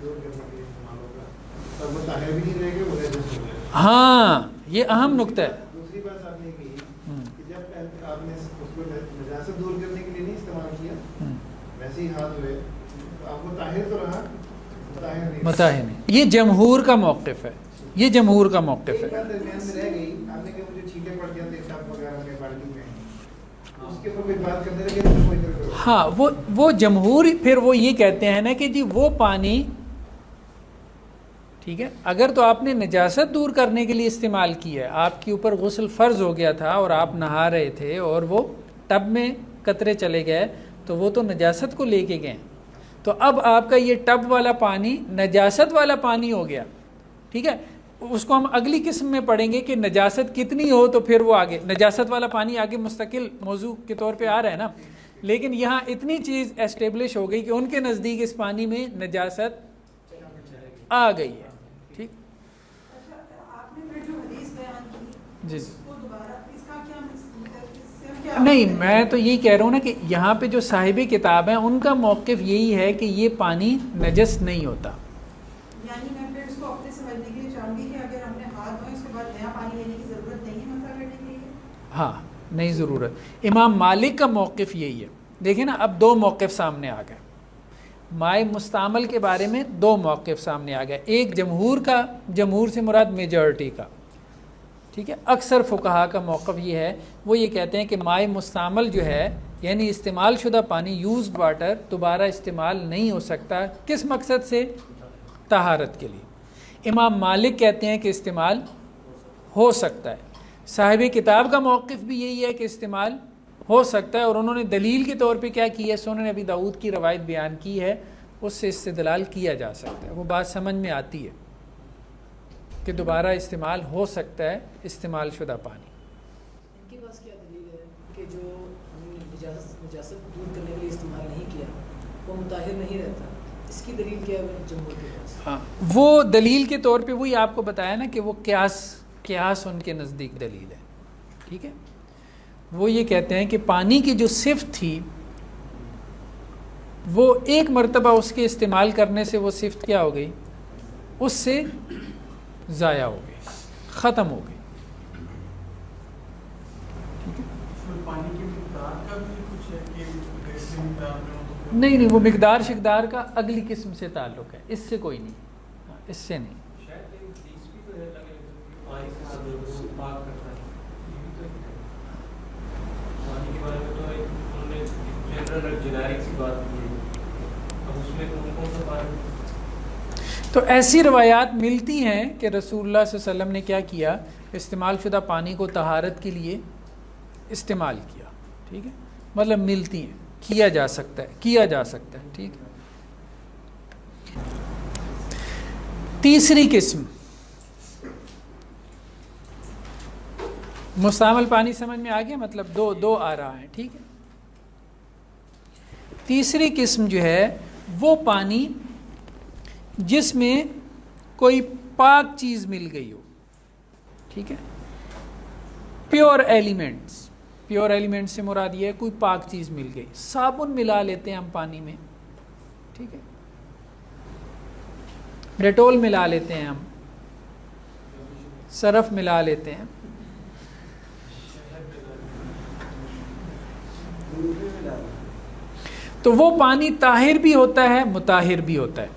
دور کرنے کے لیے استعمال ہوگا تب وہ طاہر بھی نہیں رہے گا، وہ نجس ہو جائے گا. ہاں، یہ اہم نقطہ ہے. دوسری بات آپ نے کہی کہ جب آپ نے اس کو نجاست دور کرنے کے لیے نہیں استعمال کیا، ویسے ہی ہاتھ ہوئے، آپ کو طاہر تو رہا، مطہر نہیں. یہ جمہور کا موقف ہے، یہ جمہور کا موقف ہے. درمیان میں رہ گئی، آپ نے کہا مجھے چھینٹے پڑ گیا تھے ٹب وغیرہ میں بالٹی میں، اس کے اوپر کوئی بات کرتے رہے کہ ہاں، وہ جمہور پھر وہ یہ کہتے ہیں نا کہ جی وہ پانی ٹھیک ہے، اگر تو آپ نے نجاست دور کرنے کے لیے استعمال کیا ہے، آپ کے اوپر غسل فرض ہو گیا تھا اور آپ نہا رہے تھے اور وہ ٹب میں قطرے چلے گئے تو وہ تو نجاست کو لے کے گئے، تو اب آپ کا یہ ٹب والا پانی نجاست والا پانی ہو گیا. ٹھیک ہے، اس کو ہم اگلی قسم میں پڑھیں گے کہ نجاست کتنی ہو تو پھر وہ آگے نجاست والا پانی آگے مستقل موضوع کے طور پہ آ رہا ہے نا. لیکن یہاں اتنی چیز ایسٹیبلش ہو گئی کہ ان کے نزدیک اس پانی میں نجاست آ گئی ہے. ٹھیک، جی نہیں، میں تو یہی کہہ رہا ہوں نا کہ یہاں پہ جو صاحب کتاب ہیں ان کا موقف یہی ہے کہ یہ پانی نجس نہیں ہوتا. یعنی میں پھر اس کو اپنے سمجھنے کے لیے چاہوں گی کہ اگر ہم نے ہاتھ دھوئے اس کے بعد نیا پانی لینے کی ضرورت نہیں ہے مسئلہ کرنے کے لیے. ہاں، نہیں ضرورت. امام مالک کا موقف یہی ہے. دیکھیں نا، اب دو موقف سامنے آ گئے. مائع مستعمل کے بارے میں دو موقف سامنے آ گئے. ایک جمہور کا، جمہور سے مراد میجورٹی کا، ٹھیک ہے. اکثر فقہا کا موقف یہ ہے، وہ یہ کہتے ہیں کہ مائع مستعمل جو ہے یعنی استعمال شدہ پانی، یوزڈ واٹر، دوبارہ استعمال نہیں ہو سکتا. کس مقصد سے؟ طہارت کے لیے. امام مالک کہتے ہیں کہ استعمال ہو سکتا ہے. صاحب کتاب کا موقف بھی یہی ہے کہ استعمال ہو سکتا ہے، اور انہوں نے دلیل کے طور پہ کیا کی ہے؟ سنن ابی داؤد کی روایت بیان کی ہے، اس سے استدلال کیا جا سکتا ہے. وہ بات سمجھ میں آتی ہے کہ دوبارہ استعمال ہو سکتا ہے استعمال شدہ پانی. ان کے پاس کیا دلیل ہے کہ جو ہم نے نجاست دور کرنے کے لیے استعمال نہیں کیا وہ مطہر نہیں رہتا؟ اس کی دلیل کیا ہے جمہور کے پاس؟ ہاں، وہ دلیل کے طور پہ وہی آپ کو بتایا نا کہ وہ قیاس ان کے نزدیک دلیل ہے. ٹھیک ہے. وہ یہ کہتے ہیں کہ پانی کی جو صفت تھی وہ ایک مرتبہ اس کے استعمال کرنے سے وہ صفت کیا ہو گئی؟ اس سے ضائع ہو گئی، ختم ہو گئی. پانی کی مقدار کا بھی کچھ ہے کہ ایسی مقدار میں نہیں، وہ مقدار شقدار کا اگلی قسم سے تعلق ہے، اس سے کوئی نہیں، اس سے نہیں. تو ایسی روایات ملتی ہیں کہ رسول اللہ صلی اللہ علیہ وسلم نے کیا کیا؟ استعمال شدہ پانی کو طہارت کے لیے استعمال کیا. ٹھیک ہے، مطلب ملتی ہیں، کیا جا سکتا ہے. ٹھیک ہے. تیسری قسم مستعمل پانی سمجھ میں آ گیا، مطلب دو آ رہا ہے. ٹھیک ہے. تیسری قسم جو ہے وہ پانی جس میں کوئی پاک چیز مل گئی ہو. ٹھیک ہے. پیور ایلیمنٹس سے مراد یہ ہے کوئی پاک چیز مل گئی. صابن ملا لیتے ہیں ہم پانی میں، ٹھیک ہے، ڈیٹول ملا لیتے ہیں، ہم سرف ملا لیتے ہیں. تو وہ پانی طاہر بھی ہوتا ہے، مطہر بھی ہوتا ہے.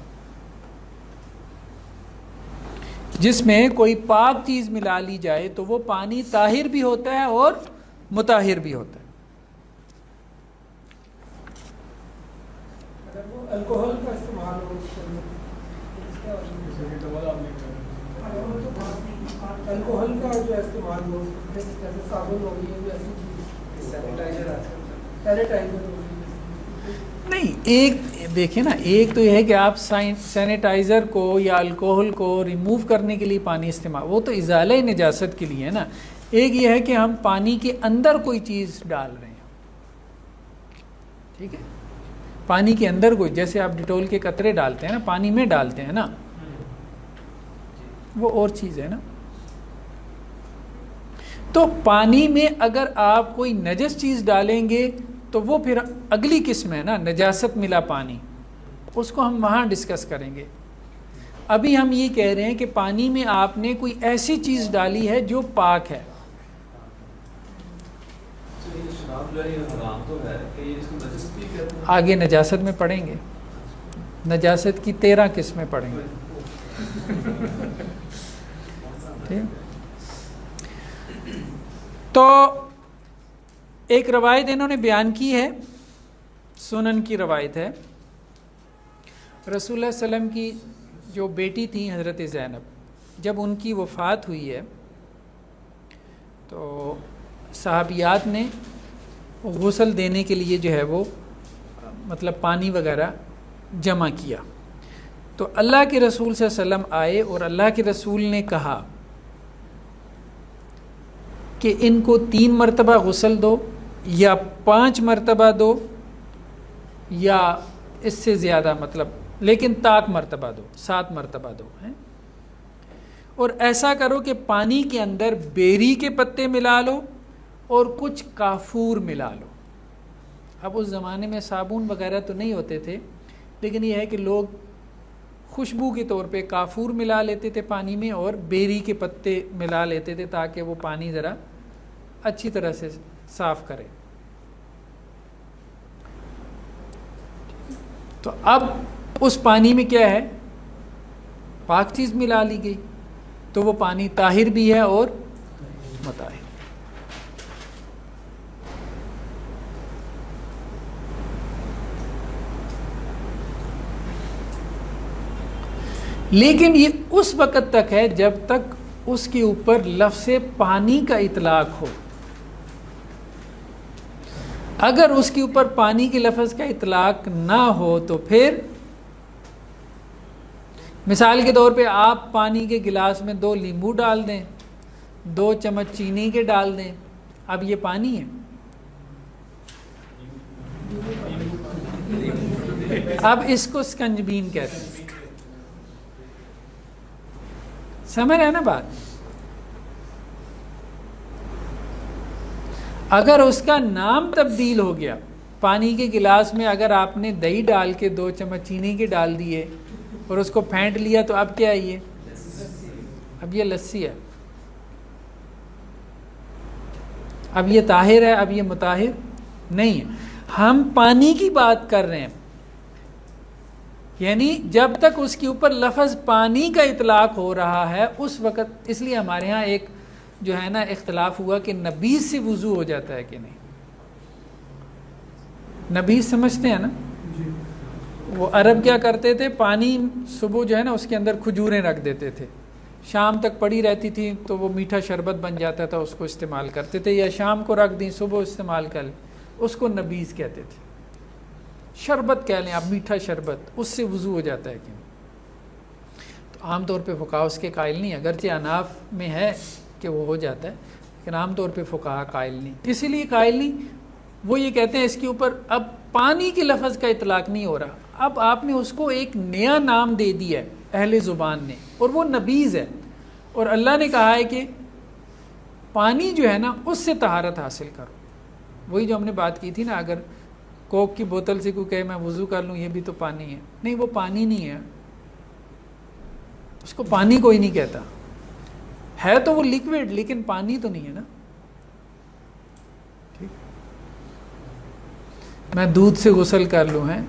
جس میں کوئی پاک چیز ملا لی جائے تو وہ پانی طاہر بھی ہوتا ہے اور مطہر بھی ہوتا ہے. اگر وہ الکوہل کا استعمال ہو، الکوہل کا جو استعمال ہو، جیسے صابن ہو گئی، جیسے سینیٹائزر ہو، نہیں، ایک دیکھیں نا، ایک تو یہ ہے کہ آپ سینیٹائزر کو یا الکوہل کو ریموو کرنے کے لیے پانی استعمال، وہ تو ازالہ نجاست کے لیے ہے نا. ایک یہ ہے کہ ہم پانی کے اندر کوئی چیز ڈال رہے ہیں. ٹھیک ہے. پانی کے اندر کوئی، جیسے آپ ڈیٹول کے قطرے ڈالتے ہیں نا، پانی میں ڈالتے ہیں نا، وہ اور چیز ہے نا. تو پانی میں اگر آپ کوئی نجس چیز ڈالیں گے تو وہ پھر اگلی قسم ہے نا، نجاست ملا پانی، اس کو ہم وہاں ڈسکس کریں گے. ابھی ہم یہ کہہ رہے ہیں کہ پانی میں آپ نے کوئی ایسی چیز ڈالی ہے جو پاک ہے. آگے نجاست میں پڑھیں گے، نجاست کی 13 قسمیں پڑھیں گے. تو ایک روایت انہوں نے بیان کی ہے، سنن کی روایت ہے. رسول اللہ صلی اللہ علیہ وسلم کی جو بیٹی تھی حضرت زینب، جب ان کی وفات ہوئی ہے تو صحابیات نے غسل دینے کے لیے جو ہے وہ مطلب پانی وغیرہ جمع کیا. تو اللہ کے رسول صلی اللہ علیہ وسلم آئے اور اللہ کے رسول نے کہا کہ ان کو 3 مرتبہ غسل دو یا 5 مرتبہ دو یا اس سے زیادہ، مطلب لیکن طاق مرتبہ دو، 7 مرتبہ دو ہیں. اور ایسا کرو کہ پانی کے اندر بیری کے پتے ملا لو اور کچھ کافور ملا لو. اب اس زمانے میں صابن وغیرہ تو نہیں ہوتے تھے، لیکن یہ ہے کہ لوگ خوشبو کے طور پہ کافور ملا لیتے تھے پانی میں اور بیری کے پتے ملا لیتے تھے تاکہ وہ پانی ذرا اچھی طرح سے صاف کرے. تو اب اس پانی میں کیا ہے؟ پاک چیز ملا لی گئی، تو وہ پانی طاہر بھی ہے اور مطہر۔ لیکن یہ اس وقت تک ہے جب تک اس کے اوپر لفظ پانی کا اطلاق ہو۔ اگر اس کے اوپر پانی کے لفظ کا اطلاق نہ ہو تو پھر مثال کے طور پہ آپ پانی کے گلاس میں 2 لیمبو ڈال دیں، 2 چمچ چینی کے ڈال دیں، اب یہ پانی ہے۔ اب اس کو سکنجبین کہتے ہیں۔ سمجھ رہے ہیں نا بات؟ اگر اس کا نام تبدیل ہو گیا، پانی کے گلاس میں اگر آپ نے دہی ڈال کے 2 چمچ چینی کے ڈال دیے اور اس کو پھینٹ لیا تو اب کیا ہے یہ؟ اب یہ لسی ہے، اب یہ طاہر ہے، اب یہ مطہر نہیں ہے۔ ہم پانی کی بات کر رہے ہیں، یعنی جب تک اس کے اوپر لفظ پانی کا اطلاق ہو رہا ہے اس وقت، اس لیے ہمارے ہاں ایک جو ہے نا اختلاف ہوا کہ نبیذ سے وضو ہو جاتا ہے کہ نہیں۔ نبیذ سمجھتے ہیں نا؟ وہ عرب کیا کرتے تھے، پانی صبح جو ہے نا اس کے اندر کھجوریں رکھ دیتے تھے، شام تک پڑی رہتی تھی تو وہ میٹھا شربت بن جاتا تھا، اس کو استعمال کرتے تھے، یا شام کو رکھ دیں صبح استعمال کر لیں، اس کو نبیذ کہتے تھے۔ شربت کہہ لیں آپ، میٹھا شربت، اس سے وضو ہو جاتا ہے کہ تو عام طور پہ فقہا اس کے قائل نہیں، اگرچہ اناف میں ہے کہ وہ ہو جاتا ہے، لیکن عام طور پہ فقہا قائل نہیں۔ اسی لیے قائل نہیں، وہ یہ کہتے ہیں اس کے اوپر اب پانی کے لفظ کا اطلاق نہیں ہو رہا، اب آپ نے اس کو ایک نیا نام دے دیا ہے اہل زبان نے، اور وہ نبیذ ہے، اور اللہ نے کہا ہے کہ پانی جو ہے نا اس سے طہارت حاصل کرو۔ وہی جو ہم نے بات کی تھی نا، اگر کوک کی بوتل سے کوئی کہے میں وضو کر لوں، یہ بھی تو پانی ہے، نہیں وہ پانی نہیں ہے، اس کو پانی کوئی نہیں کہتا، ہے تو وہ لیکوڈ لیکن پانی تو نہیں ہے نا۔ ٹھیک، میں دودھ سے غسل کر لوں ہیں،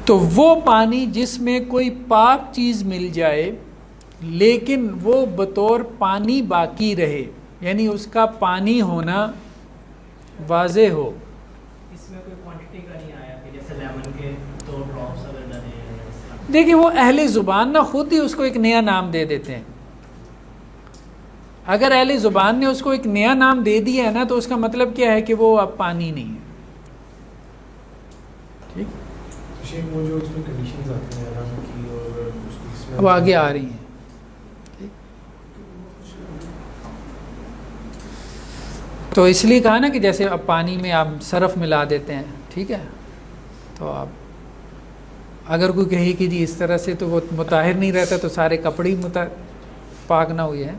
تو وہ پانی جس میں کوئی پاک چیز مل جائے لیکن وہ بطور پانی باقی رہے، یعنی اس کا پانی ہونا واضح ہو۔ اس میں کوئی کوانٹٹی کا نہیں آیا کہ جیسے لیمن کے 2 ڈراپس اگر ڈالیں۔ دیکھیں وہ اہل زبان نا خود ہی اس کو ایک نیا نام دے دیتے ہیں۔ اگر اہل زبان نے اس کو ایک نیا نام دے دیا ہے نا تو اس کا مطلب کیا ہے کہ وہ اب پانی نہیں ہے۔ ٹھیک، وہ جو اس میں کنڈیشنز آتی ہیں حرام کی اور اس میں وہ آگے آ رہی ہیں۔ تو اس لیے کہا نا کہ جیسے اب پانی میں آپ صرف ملا دیتے ہیں، ٹھیک ہے، تو آپ اگر کوئی کہے کہ جی اس طرح سے تو وہ مطہر نہیں رہتا تو سارے کپڑے ہی پاک نہ ہوئے ہیں۔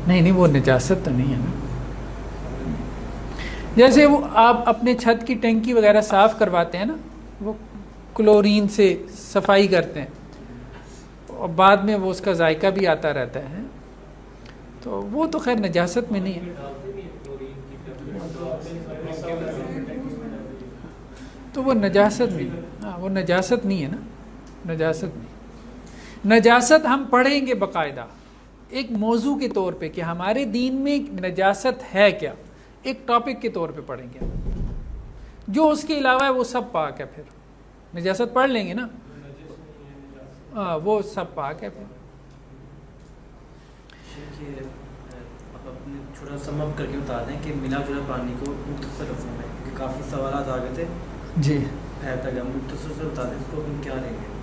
نہیں وہ نجاست تو نہیں ہے نا۔ جیسے وہ آپ اپنے چھت کی ٹینکی وغیرہ صاف کرواتے ہیں نا، وہ کلورین سے صفائی کرتے ہیں اور بعد میں وہ اس کا ذائقہ بھی آتا رہتا ہے، تو وہ تو خیر نجاست میں نہیں ہے، تو وہ نجاست نہیں، ہاں وہ نجاست نہیں ہے نا، نجاست نہیں۔ نجاست ہم پڑھیں گے باقاعدہ ایک موضوع کے طور پہ کہ ہمارے دین میں نجاست ہے کیا، ایک ٹاپک کے طور پہ پڑھیں گے، جو اس کے علاوہ ہے وہ سب پاک ہے۔ پھر نجاست پڑھ لیں گے نا، وہ سب پاک ہے۔ پھر آپ اپنے چھوٹا سم اپ کر کے بتا دیں کہ ملا جلا پانی کو مختصر لفظوں میں، کیونکہ کافی سوالات آ گئے تھے جی، مختصر سے بتا دیں اس کو ہم کیا لیں گے۔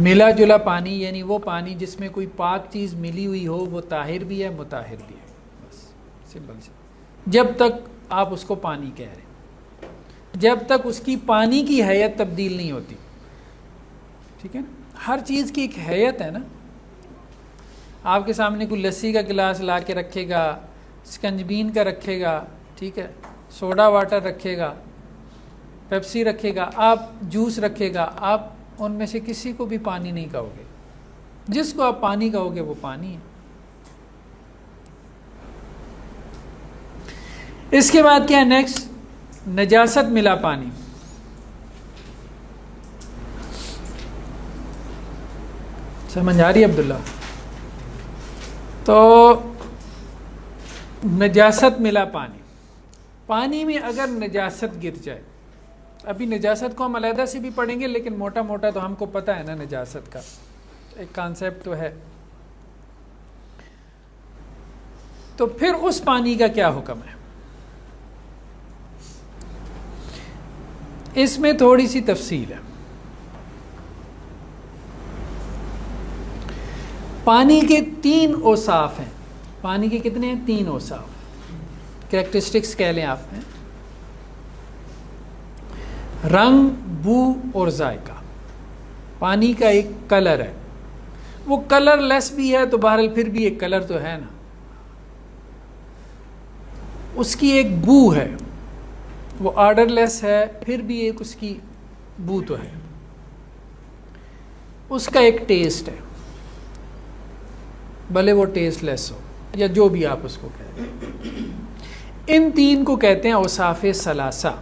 ملا جلا پانی یعنی وہ پانی جس میں کوئی پاک چیز ملی ہوئی ہو، وہ طاہر بھی ہے مطہر بھی ہے، بس سمپل سے۔ جب تک آپ اس کو پانی کہہ رہے ہیں، جب تک اس کی پانی کی حیت تبدیل نہیں ہوتی، ٹھیک ہے نا، ہر چیز کی ایک حیت ہے نا۔ آپ کے سامنے کوئی لسی کا گلاس لا کے رکھے گا، سکنجبین کا رکھے گا، ٹھیک ہے، سوڈا واٹر رکھے گا، پیپسی رکھے گا، آپ جوس رکھے گا، آپ ان میں سے کسی کو بھی پانی نہیں کہو گے، جس کو آپ پانی کہو گے وہ پانی ہے. اس کے بعد کیا ہے نیکسٹ؟ نجاست ملا پانی. سمجھ آ رہی ہے عبداللہ؟ تو نجاست ملا پانی. پانی میں اگر نجاست گر جائے، ابھی نجاست کو ہم علیحدہ سے بھی پڑھیں گے، لیکن موٹا موٹا تو ہم کو پتہ ہے نا نجاست کا ایک کانسیپٹ تو ہے. تو پھر اس پانی کا کیا حکم ہے؟ اس میں تھوڑی سی تفصیل ہے. پانی کے 3 اوصاف ہیں. پانی کے کتنے ہیں؟ 3 اوصاف، کریکٹرسٹکس کہہ لیں آپ ہیں. رنگ، بو اور ذائقہ. پانی کا ایک کلر ہے، وہ کلر لیس بھی ہے تو بہرحال پھر بھی ایک کلر تو ہے نا. اس کی ایک بو ہے، وہ آرڈر لیس ہے پھر بھی ایک اس کی بو تو ہے. اس کا ایک ٹیسٹ ہے، بھلے وہ ٹیسٹ لیس ہو یا جو بھی آپ اس کو کہتے ہیں. ان 3 کو کہتے ہیں اوصاف ثلاثہ.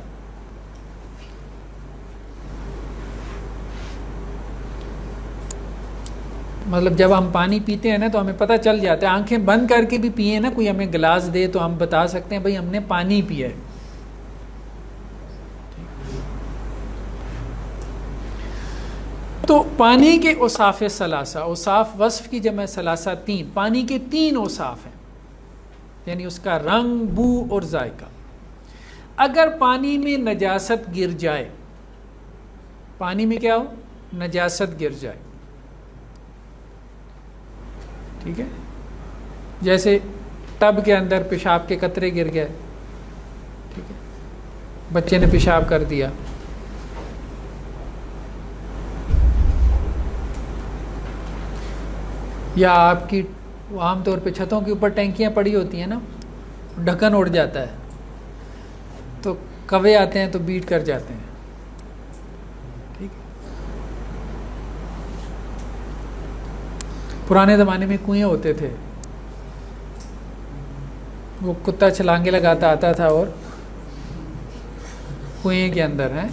مطلب جب ہم پانی پیتے ہیں نا تو ہمیں پتہ چل جاتا ہے، آنکھیں بند کر کے بھی پیئیں نا، کوئی ہمیں گلاس دے تو ہم بتا سکتے ہیں بھئی ہم نے پانی پیا ہے. تو پانی کے اوصاف ثلاثہ، اوصاف وصف کی جمع ثلاثہ 3، پانی کے 3 اوصاف ہیں، یعنی اس کا رنگ، بو اور ذائقہ. اگر پانی میں نجاست گر جائے، پانی میں کیا ہو؟ نجاست گر جائے، ٹھیک ہے، جیسے ٹب کے اندر پیشاب کے قطرے گر گئے، ٹھیک ہے، بچے نے پیشاب کر دیا، یا آپ کی عام طور پہ چھتوں کے اوپر ٹینکیاں پڑی ہوتی ہیں نا، ڈھکن اڑ جاتا ہے تو کوے آتے ہیں تو بیٹ کر جاتے ہیں، ٹھیک ہے. پرانے زمانے میں کنویں ہوتے تھے، وہ کتا چھلانگے لگاتا آتا تھا اور کنویں کے اندر ہے،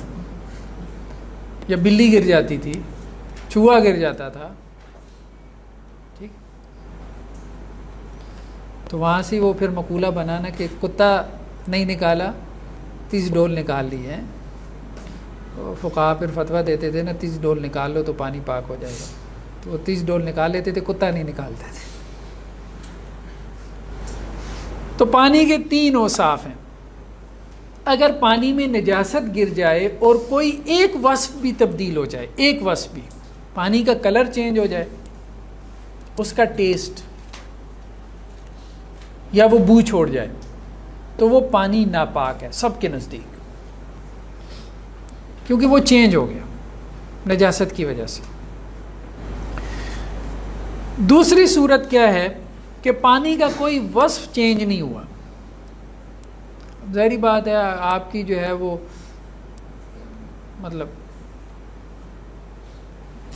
یا بلی گر جاتی تھی، چوہا گر جاتا تھا، ٹھیک. تو وہاں سے وہ پھر مقولہ بنانا کہ کتا نہیں نکالا 30 ڈول نکال لی ہے. فقہا پھر فتویٰ دیتے تھے نا 30 ڈول نکال لو تو پانی پاک ہو جائے گا، تو وہ 30 ڈول نکال لیتے تھے، کتا نہیں نکالتے تھے. تو پانی کے 3 اوصاف ہیں. اگر پانی میں نجاست گر جائے اور کوئی ایک وصف بھی تبدیل ہو جائے، ایک وصف بھی، پانی کا کلر چینج ہو جائے، اس کا ٹیسٹ یا وہ بو چھوڑ جائے، تو وہ پانی ناپاک ہے سب کے نزدیک، کیونکہ وہ چینج ہو گیا نجاست کی وجہ سے. دوسری صورت کیا ہے کہ پانی کا کوئی وصف چینج نہیں ہوا. ظاہری بات ہے آپ کی جو ہے وہ مطلب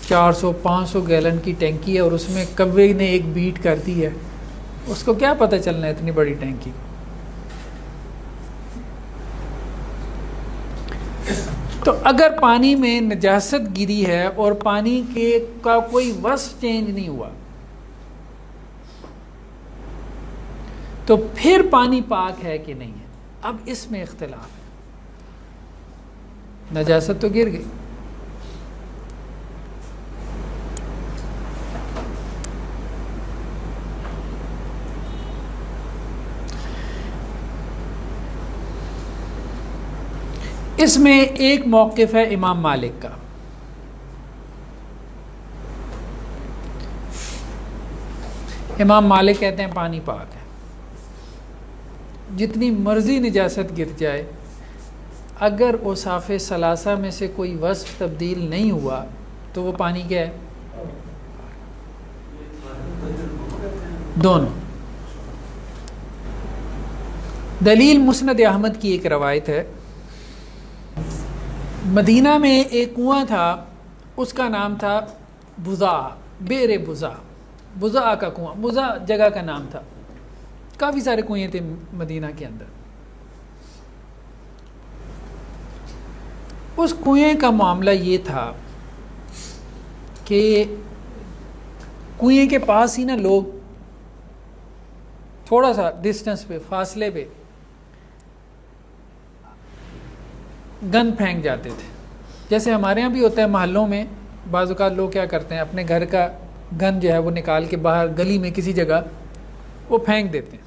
400-500 گیلن کی ٹینکی ہے اور اس میں کوے نے ایک بیٹ کر دی ہے، اس کو کیا پتہ چلنا ہے اتنی بڑی ٹینکی. تو اگر پانی میں نجاست گری ہے اور پانی کا کوئی وصف چینج نہیں ہوا تو پھر پانی پاک ہے کہ نہیں ہے. اب اس میں اختلاف ہے. نجاست تو گر گئی، اس میں ایک موقف ہے امام مالک کا. امام مالک کہتے ہیں پانی پاک ہے، جتنی مرضی نجاست گر جائے، اگر اوصاف ثلاثہ میں سے کوئی وصف تبدیل نہیں ہوا تو وہ پانی کیا ہے؟ دونوں. دلیل مسند احمد کی ایک روایت ہے. مدینہ میں ایک کنواں تھا، اس کا نام تھا بزا. بیر بزا، بزا کا کنواں، بزا جگہ کا نام تھا، کافی سارے کنویں تھے مدینہ کے اندر. اس کنویں کا معاملہ یہ تھا کہ کنویں کے پاس ہی نا لوگ تھوڑا سا ڈسٹنس پہ، فاصلے پہ گند پھینک جاتے تھے. جیسے ہمارے ہاں بھی ہوتا ہے محلوں میں، بعض اوقات لوگ کیا کرتے ہیں اپنے گھر کا گند جو ہے وہ نکال کے باہر گلی میں کسی جگہ وہ پھینک دیتے ہیں.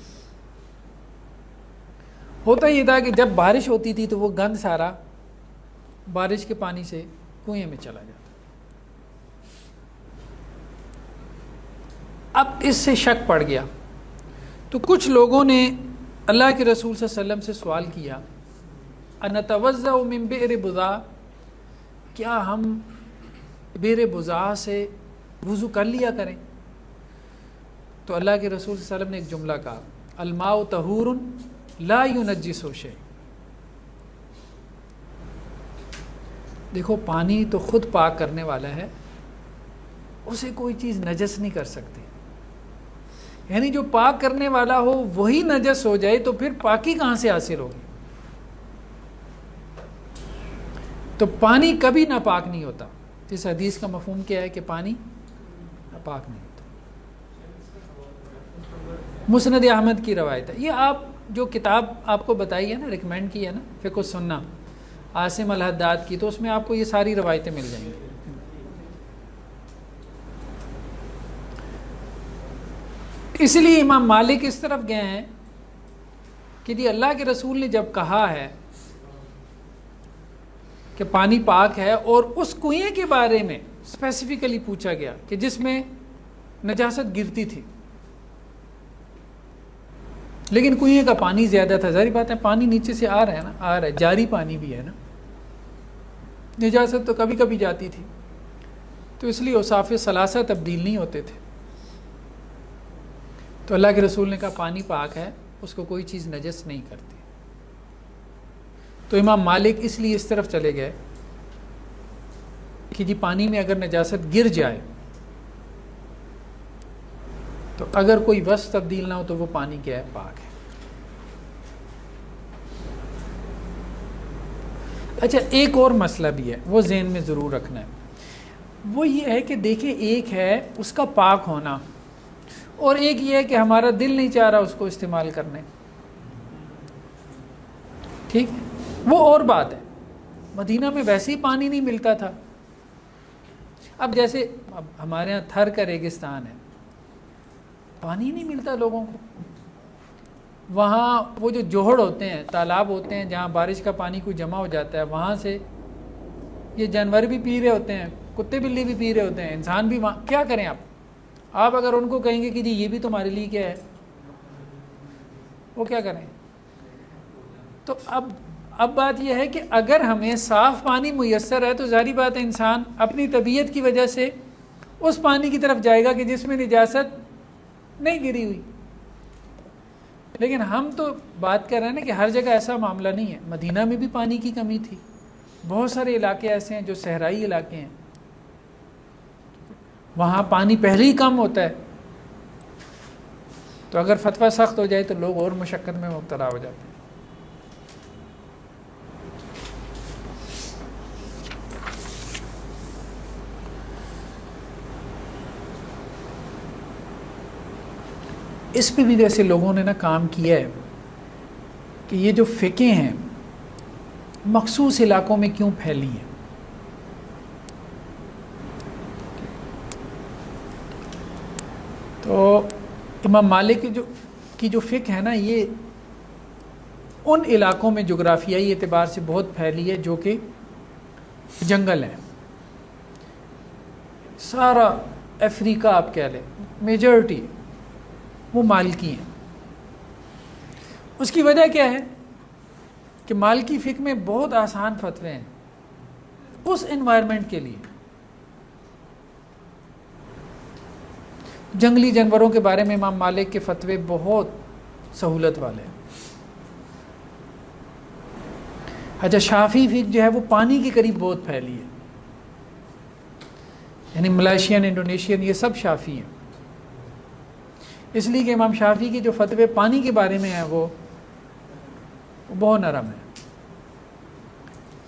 ہوتا یہ تھا کہ جب بارش ہوتی تھی تو وہ گند سارا بارش کے پانی سے کنویں میں چلا جاتا. اب اس سے شک پڑ گیا تو کچھ لوگوں نے اللہ کے رسول صلی اللہ علیہ وسلم سے سوال کیا، انتوضأ من بئر بضاع، کیا ہم بئر بضاع سے وضو کر لیا کریں؟ تو اللہ کے رسول صلی اللہ علیہ وسلم نے ایک جملہ کہا، الماء طہور لا ينجس شیء. دیکھو پانی تو خود پاک کرنے والا ہے، اسے کوئی چیز نجس نہیں کر سکتی. یعنی جو پاک کرنے والا ہو وہی نجس ہو جائے تو پھر پاکی کہاں سے حاصل ہوگی؟ تو پانی کبھی ناپاک نہیں ہوتا. اس حدیث کا مفہوم کیا ہے کہ پانی ناپاک نہیں ہوتا. مسند احمد کی روایت ہے. یہ آپ جو کتاب آپ کو بتائی ہے نا، ریکمینڈ کی ہے نا، فقہ السنہ عاصم الحداد کی، تو اس میں آپ کو یہ ساری روایتیں مل جائیں گی. اس لیے امام مالک اس طرف گئے ہیں کہ جی اللہ کے رسول نے جب کہا ہے کہ پانی پاک ہے، اور اس کنویں کے بارے میں اسپیسیفکلی پوچھا گیا کہ جس میں نجاست گرتی تھی، لیکن کنویں کا پانی زیادہ تھا. ظاہر بات ہے پانی نیچے سے آ رہا ہے نا، آ رہا ہے، جاری پانی بھی ہے نا، نجاست تو کبھی کبھی جاتی تھی، تو اس لیے اوصاف ثلاثہ تبدیل نہیں ہوتے تھے. تو اللہ کے رسول نے کہا پانی پاک ہے، اس کو کوئی چیز نجس نہیں کرتی. تو امام مالک اس لیے اس طرف چلے گئے کہ جی پانی میں اگر نجاست گر جائے تو اگر کوئی وصف تبدیل نہ ہو تو وہ پانی کیا ہے؟ پاک ہے. اچھا ایک اور مسئلہ بھی ہے، وہ ذہن میں ضرور رکھنا ہے. وہ یہ ہے کہ دیکھیں، ایک ہے اس کا پاک ہونا، اور ایک یہ ہے کہ ہمارا دل نہیں چاہ رہا اس کو استعمال کرنے. ٹھیک ہے، وہ اور بات ہے. مدینہ میں ویسے ہی پانی نہیں ملتا تھا. اب جیسے اب ہمارے یہاں تھر کا ریگستان ہے، پانی نہیں ملتا لوگوں کو. وہاں وہ جو جوہڑ ہوتے ہیں، تالاب ہوتے ہیں جہاں بارش کا پانی کو جمع ہو جاتا ہے، وہاں سے یہ جانور بھی پی رہے ہوتے ہیں، کتے بلی بھی پی رہے ہوتے ہیں، انسان بھی. وہاں کیا کریں آپ اگر ان کو کہیں گے کہ جی یہ بھی تمہارے لیے کیا ہے، وہ کیا کریں؟ تو اب بات یہ ہے کہ اگر ہمیں صاف پانی میسر ہے تو ظاہری بات ہے انسان اپنی طبیعت کی وجہ سے اس پانی کی طرف جائے گا کہ جس میں نجاست نہیں گری ہوئی. لیکن ہم تو بات کر رہے ہیں نا کہ ہر جگہ ایسا معاملہ نہیں ہے. مدینہ میں بھی پانی کی کمی تھی، بہت سارے علاقے ایسے ہیں جو صحرائی علاقے ہیں، وہاں پانی پہلے ہی کم ہوتا ہے. تو اگر فتویٰ سخت ہو جائے تو لوگ اور مشقت میں مبتلا ہو جاتے ہیں. اس پہ بھی ویسے لوگوں نے نا کام کیا ہے کہ یہ جو فقہیں ہیں مخصوص علاقوں میں کیوں پھیلی ہیں. تو امام مالک کی جو فقہ ہے نا، یہ ان علاقوں میں جغرافیائی اعتبار سے بہت پھیلی ہے جو کہ جنگل ہیں. سارا افریقہ آپ کہہ لیں، میجورٹی وہ مالکی ہیں. اس کی وجہ کیا ہے کہ مالکی فقہ میں بہت آسان فتوے ہیں اس انوائرمنٹ کے لیے. جنگلی جانوروں کے بارے میں امام مالک کے فتوے بہت سہولت والے ہیں. اچھا شافعی فقہ جو ہے وہ پانی کے قریب بہت پھیلی ہے. یعنی ملائیشین، انڈونیشین، یہ سب شافعی ہیں. اس لیے کہ امام شافعی کے جو فتوے پانی کے بارے میں ہیں وہ بہت نرم ہے.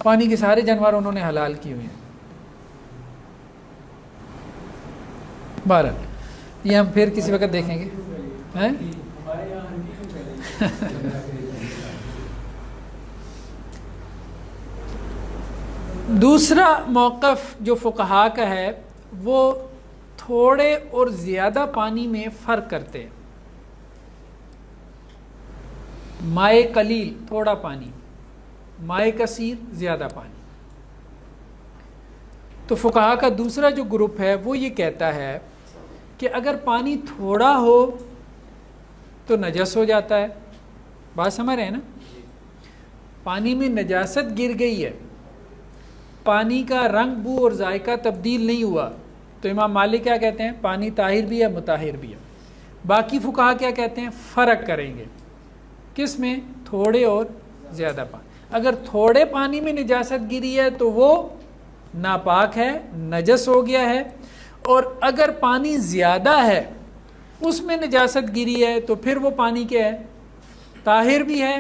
پانی کے سارے جانور انہوں نے حلال کیے ہوئے ہیں. بہرحال یہ ہم پھر کسی وقت دیکھیں گے. دوسرا موقف جو فقہا کا ہے وہ تھوڑے اور زیادہ پانی میں فرق کرتے ہیں. مائے قلیل تھوڑا پانی، مائے کثیر زیادہ پانی. تو فقہا کا دوسرا جو گروپ ہے وہ یہ کہتا ہے کہ اگر پانی تھوڑا ہو تو نجس ہو جاتا ہے. بات سمجھ رہے ہیں نا؟ پانی میں نجاست گر گئی ہے، پانی کا رنگ، بو اور ذائقہ تبدیل نہیں ہوا، تو امام مالک کیا کہتے ہیں؟ پانی طاہر بھی ہے، مطہر بھی ہے. باقی فقہا کیا کہتے ہیں؟ فرق کریں گے. کس میں؟ تھوڑے اور زیادہ پانی. اگر تھوڑے پانی میں نجاست گری ہے تو وہ ناپاک ہے، نجس ہو گیا ہے. اور اگر پانی زیادہ ہے، اس میں نجاست گری ہے، تو پھر وہ پانی کیا ہے؟ طاہر بھی ہے،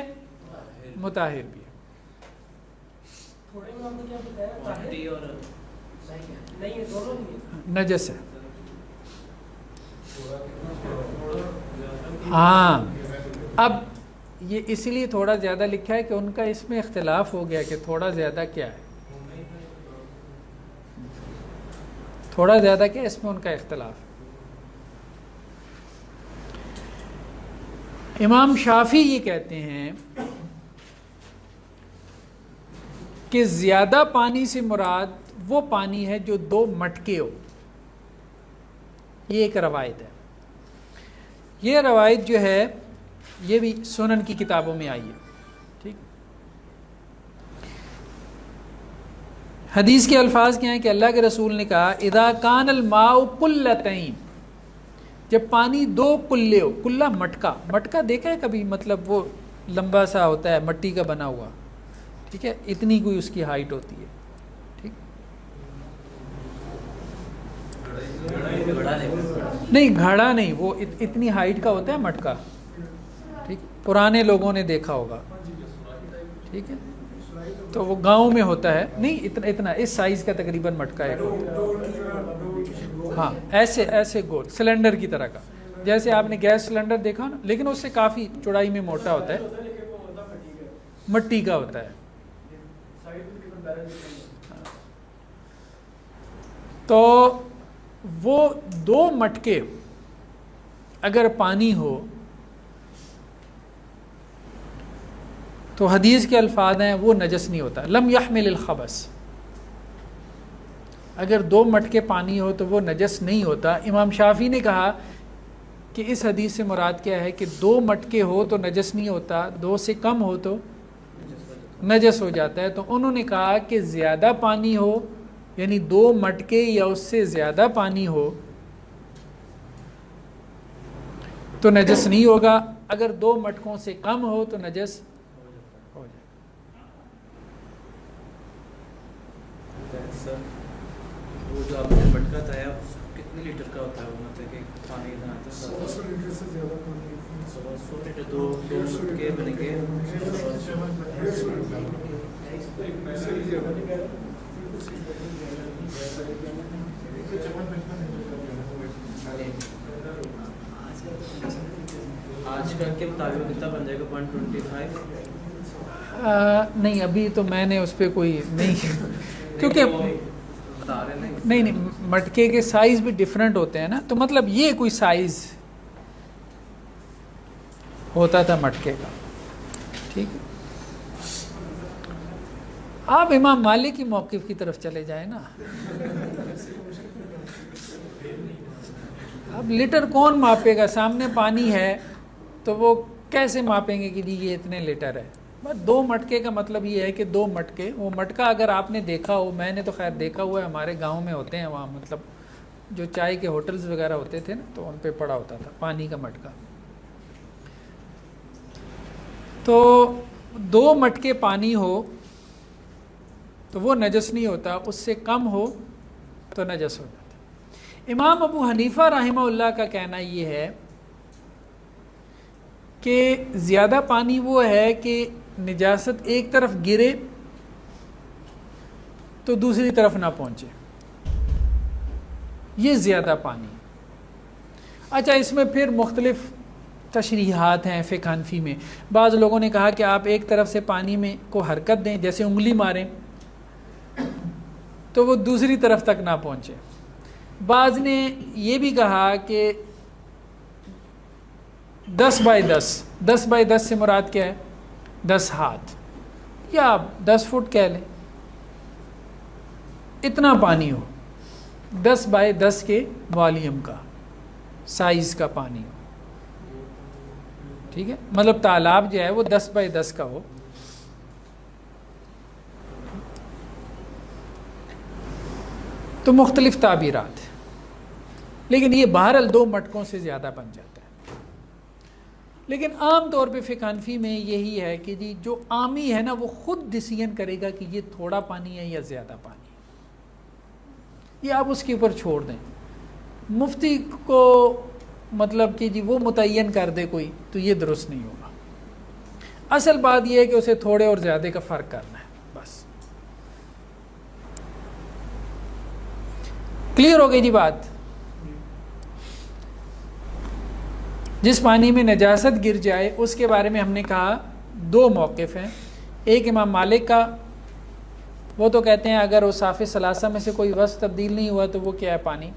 مطہر بھی ہے. نجس ہے. ہاں، اب یہ اس لیے تھوڑا زیادہ لکھا ہے کہ ان کا اس میں اختلاف ہو گیا کہ تھوڑا زیادہ کیا ہے. تھوڑا زیادہ کیا، اس میں ان کا اختلاف. امام شافعی یہ کہتے ہیں کہ زیادہ پانی سے مراد وہ پانی ہے جو 2 مٹکے ہو. یہ ایک روایت ہے. یہ روایت جو ہے یہ بھی سنن کی کتابوں میں آئی ہے. ٹھیک، حدیث کے الفاظ کیا ہیں کہ اللہ کے رسول نے کہا اذا کان الماء قلتین، جب پانی 2 کلے ہو. کلہ مٹکا، مٹکا دیکھا ہے کبھی؟ مطلب وہ لمبا سا ہوتا ہے، مٹی کا بنا ہوا. ٹھیک ہے، اتنی کوئی اس کی ہائٹ ہوتی ہے. ٹھیک، نہیں گھڑا نہیں، وہ اتنی ہائٹ کا ہوتا ہے مٹکا. ٹھیک، پرانے لوگوں نے دیکھا ہوگا. ٹھیک ہے، تو وہ گاؤں میں ہوتا ہے. نہیں اتنا اس سائز کا تقریباً مٹکا ہے. ہاں، ایسے گول سلنڈر کی طرح کا، جیسے آپ نے گیس سلنڈر دیکھا نا، لیکن اس سے کافی چوڑائی میں موٹا ہوتا ہے، مٹی کا ہوتا ہے. تو وہ 2 مٹکے اگر پانی ہو تو حدیث کے الفاظ ہیں وہ نجس نہیں ہوتا. لم یحمل الخبث، اگر 2 مٹکے پانی ہو تو وہ نجس نہیں ہوتا. امام شافعی نے کہا کہ اس حدیث سے مراد کیا ہے کہ 2 مٹکے ہو تو نجس نہیں ہوتا، 2 سے کم ہو تو نجس ہو جاتا ہے. تو انہوں نے کہا کہ زیادہ پانی ہو، یعنی 2 مٹکے یا اس سے زیادہ پانی ہو تو نجس نہیں ہوگا. اگر 2 مٹکوں سے کم ہو تو نجس ہو جائے. سر وہ جو آپ نے مٹکا بتایا کتنے لیٹر کا ہوتا ہے؟ وہ مطلب کہ پانی اتنا آتا ہے 100 لیٹر سے زیادہ پانی. 100 لیٹر 2 مٹکے بنے گے. آج کل کے مطابق کتنا بن جائے گا؟ 125. نہیں ابھی تو میں نے اس پہ کوئی نہیں کیونکہ نہیں مٹکے کے سائز بھی ڈیفرنٹ ہوتے ہیں نا. تو مطلب یہ کوئی سائز ہوتا تھا مٹکے کا. ٹھیک ہے، آپ امام مالک کی موقف کی طرف چلے جائیں نا. اب لیٹر کون ماپے گا؟ سامنے پانی ہے تو وہ کیسے ماپیں گے کہ جی یہ اتنے لیٹر ہے؟ بس 2 مٹکے کا مطلب یہ ہے کہ 2 مٹکے. وہ مٹکا اگر آپ نے دیکھا ہو، میں نے تو خیر دیکھا ہوا ہے، ہمارے گاؤں میں ہوتے ہیں وہاں، مطلب جو چائے کے ہوٹلز وغیرہ ہوتے تھے نا تو ان پہ پڑا ہوتا تھا پانی کا مٹکا. تو 2 مٹکے پانی ہو تو وہ نجس نہیں ہوتا، اس سے کم ہو تو نجس ہو جاتا. امام ابو حنیفہ رحمہ اللہ کا کہنا یہ ہے کہ زیادہ پانی وہ ہے کہ نجاست ایک طرف گرے تو دوسری طرف نہ پہنچے، یہ زیادہ پانی۔ اچھا، اس میں پھر مختلف تشریحات ہیں فقہ حنفی میں۔ بعض لوگوں نے کہا کہ آپ ایک طرف سے پانی میں کو حرکت دیں، جیسے انگلی ماریں تو وہ دوسری طرف تک نہ پہنچے۔ بعض نے یہ بھی کہا کہ 10x10 سے مراد کیا ہے؟ 10 ہاتھ، یا آپ 10 فٹ کہہ لیں، اتنا پانی ہو، 10x10 کے والیوم کا، سائز کا پانی ہو، ٹھیک ہے، مطلب تالاب جو ہے وہ 10x10 کا ہو۔ تو مختلف تعبیرات ہیں، لیکن یہ بہرحال 2 مٹکوں سے زیادہ بن جاتا ہے۔ لیکن عام طور پہ فقہ حنفی میں یہی ہے کہ جی جو عامی ہے نا وہ خود ڈیسیژن کرے گا کہ یہ تھوڑا پانی ہے یا زیادہ پانی ہے، یہ آپ اس کے اوپر چھوڑ دیں۔ مفتی کو مطلب کہ جی وہ متعین کر دے کوئی، تو یہ درست نہیں ہوگا۔ اصل بات یہ ہے کہ اسے تھوڑے اور زیادہ کا فرق کرنا ہے، بس۔ کلیئر ہو گئی جی بات؟ جس پانی میں نجاست گر جائے اس کے بارے میں ہم نے کہا 2 موقف ہیں۔ ایک امام مالک کا، وہ تو کہتے ہیں اگر اوصاف ثلاثہ میں سے کوئی وصف تبدیل نہیں ہوا تو وہ کیا ہے؟ پانی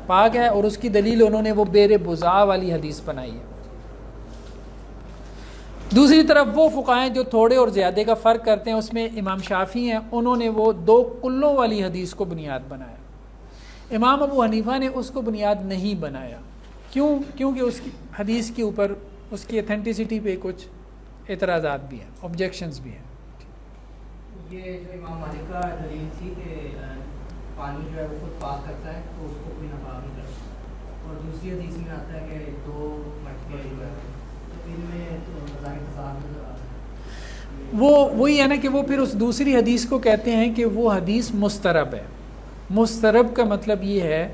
پاک ہے، اور اس کی دلیل انہوں نے وہ بیر بزاء والی حدیث بنائی ہے۔ دوسری طرف وہ فقہاء ہیں جو تھوڑے اور زیادہ کا فرق کرتے ہیں، اس میں امام شافعی ہیں، انہوں نے وہ 2 کلوں والی حدیث کو بنیاد بنایا۔ امام ابو حنیفہ نے اس کو بنیاد نہیں بنایا، کیونکہ اس کی حدیث کے اوپر اس کی اتھینٹسٹی پہ کچھ اعتراضات بھی ہیں، آبجیکشنز بھی ہیں۔ یہ جو امام مالک کا دلیل تھی کہ پانی جو ہے وہ خود پاک کرتا ہے تو اس کو کوئی ناپاک نہیں کرتا، اور دوسری حدیث میں آتا ہے کہ 2 مٹکے جو ہے تو ان میں تو بظاہر تضاد نظر آ رہا ہے۔ وہی ہے نا کہ وہ پھر اس دوسری حدیث کو کہتے ہیں کہ وہ حدیث مسترب ہے۔ مسترب کا مطلب یہ ہے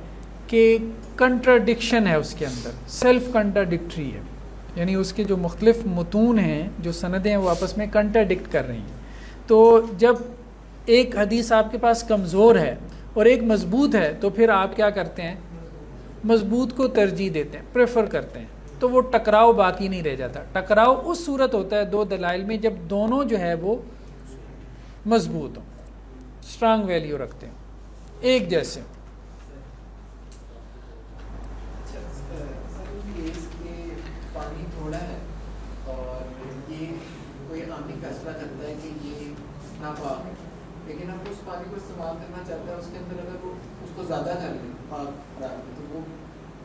کہ کنٹراڈکشن ہے اس کے اندر، سیلف کنٹراڈکٹری ہے، یعنی اس کے جو مختلف متون ہیں، جو سندیں ہیں، وہ آپس میں کنٹراڈکٹ کر رہی ہیں۔ تو جب ایک حدیث آپ کے پاس کمزور ہے اور ایک مضبوط ہے تو پھر آپ کیا کرتے ہیں؟ مضبوط کو ترجیح دیتے ہیں، پریفر کرتے ہیں، تو وہ ٹکراؤ باقی نہیں رہ جاتا۔ ٹکراؤ اس صورت ہوتا ہے 2 دلائل میں جب دونوں جو ہے وہ مضبوط ہوں، اسٹرانگ ویلیو رکھتے ہیں، ایک جیسے۔ پانی تھوڑا ہے اور یہ کوئی عامی فیصلہ کرتا ہے کہ یہ ناپاک ہے، لیکن اب اس پانی کو استعمال کرنا چاہتا ہے، اس کے اندر اگر وہ اس کو زیادہ کر لیں پاک خراب تو وہ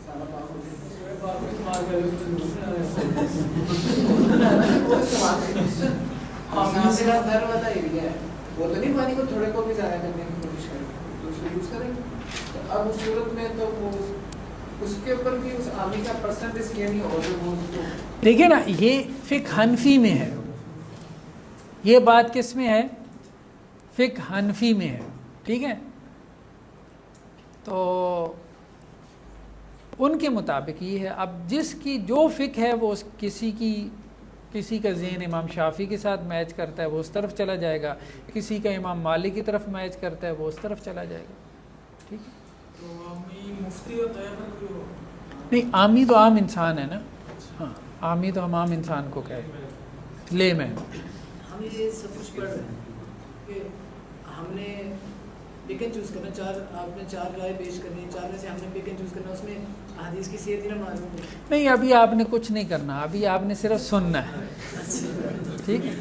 سارا پاک ہو جائے، وہ استعمال کریں۔ در والا ایریا ہے، وہ تو نہیں پانی کو تھوڑے کو بھی ضائع کرنے کی کوشش کریں تو اس کو یوز کریں گے۔ تو اب اس صورت میں تو وہ اس کے اوپر بھی اس عامی کا پرسنٹ اس لیے نہیں ہوگا جو وہ دیکھیں نا، یہ فقہ حنفی میں ہے، یہ بات کس میں ہے؟ فقہ حنفی میں ہے، ٹھیک ہے؟ تو ان کے مطابق یہ ہے۔ اب جس کی جو فقہ ہے وہ کسی کا ذہن امام شافعی کے ساتھ میچ کرتا ہے وہ اس طرف چلا جائے گا، کسی کا امام مالک کی طرف میچ کرتا ہے وہ اس طرف چلا جائے گا، ٹھیک ہے؟ نہیں، عامی تو عام انسان ہے نا، ہاں، عامی تو ہم عام انسان کو کہے، لے میں ہم یہ سب کچھ پڑھ رہے ہیں کہ ہم نے پک اینڈ چوز کرنا، آپ نے 4 رائے پیش کرنی ہے، 4 میں سے ہم نے پک اینڈ چوز کرنا، اس میں حدیث کی صحت ہی نہ معلوم ہے۔ نہیں، ابھی آپ نے کچھ نہیں کرنا، ابھی آپ نے صرف سننا ہے، ٹھیک ہے؟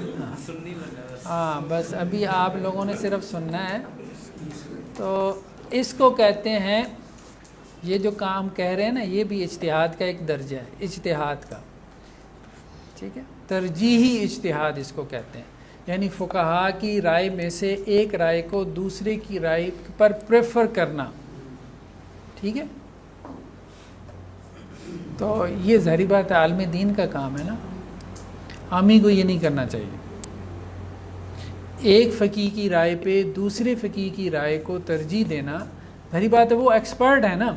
ہاں، بس ابھی آپ لوگوں نے صرف سننا ہے۔ تو اس کو کہتے ہیں، یہ جو کام کہہ رہے ہیں نا، یہ بھی اجتہاد کا ایک درجہ ہے، اجتہاد کا، ٹھیک ہے؟ ترجیحی اجتہاد اس کو کہتے ہیں، یعنی فقہاء کی رائے میں سے ایک رائے کو دوسرے کی رائے پر پریفر کرنا، ٹھیک ہے؟ تو یہ ظاہری بات ہے، عالم دین کا کام ہے نا، عامی کو یہ نہیں کرنا چاہیے۔ ایک فقیہ کی رائے پہ دوسرے فقیہ کی رائے کو ترجیح دینا، ظاہری بات ہے وہ ایکسپرٹ ہے نا،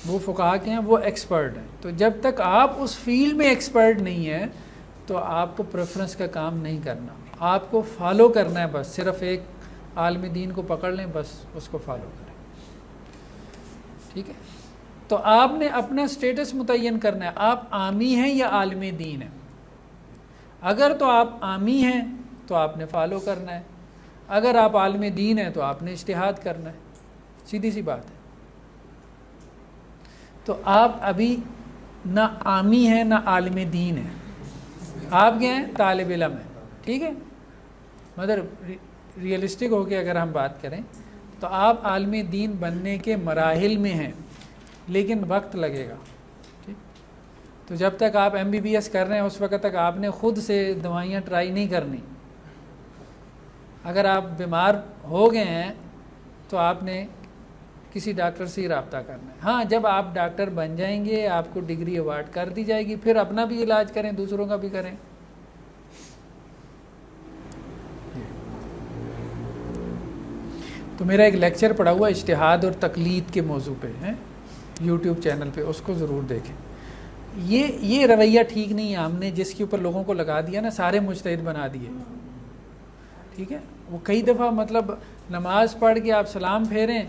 وہ فقہا کے ہیں، وہ ایکسپرٹ ہیں. تو جب تک آپ اس فیلڈ میں ایکسپرٹ نہیں ہیں تو آپ کو پریفرنس کا کام نہیں کرنا، آپ کو فالو کرنا ہے. بس صرف ایک عالم دین کو پکڑ لیں، بس اس کو فالو کریں. ٹھیک ہے؟ تو آپ نے اپنا سٹیٹس متعین کرنا ہے، آپ عامی ہیں یا عالم دین ہیں. اگر تو آپ عامی ہیں تو آپ نے فالو کرنا ہے، اگر آپ عالم دین ہیں تو آپ نے اجتہاد کرنا ہے. سیدھی سی بات ہے. تو آپ ابھی نہ عامی ہیں نہ عالم دین ہیں، آپ کیا ہیں؟ طالب علم ہیں. ٹھیک ہے؟ مطلب ریئلسٹک ہو کے اگر ہم بات کریں تو آپ عالم دین بننے کے مراحل میں ہیں، لیکن وقت لگے گا. ٹھیک؟ تو جب تک آپ MBBS کر رہے ہیں اس وقت تک آپ نے خود سے دوائیاں ٹرائی نہیں کرنی. اگر آپ بیمار ہو گئے ہیں تو آپ نے کسی ڈاکٹر سے ہی رابطہ کرنا ہے. ہاں جب آپ ڈاکٹر بن جائیں گے آپ کو ڈگری ایوارڈ کر دی جائے گی، پھر اپنا بھی علاج کریں، دوسروں کا بھی کریں. تو میرا ایک لیکچر پڑا ہوا اجتہاد اور تقلید کے موضوع پہ ہے یوٹیوب چینل پہ، اس کو ضرور دیکھیں. یہ رویہ ٹھیک نہیں ہے. ہم نے جس کے اوپر لوگوں کو لگا دیا نا، سارے مجتہد بنا دیے. ٹھیک ہے؟ وہ کئی دفعہ مطلب نماز پڑھ کے آپ سلام پھیریں،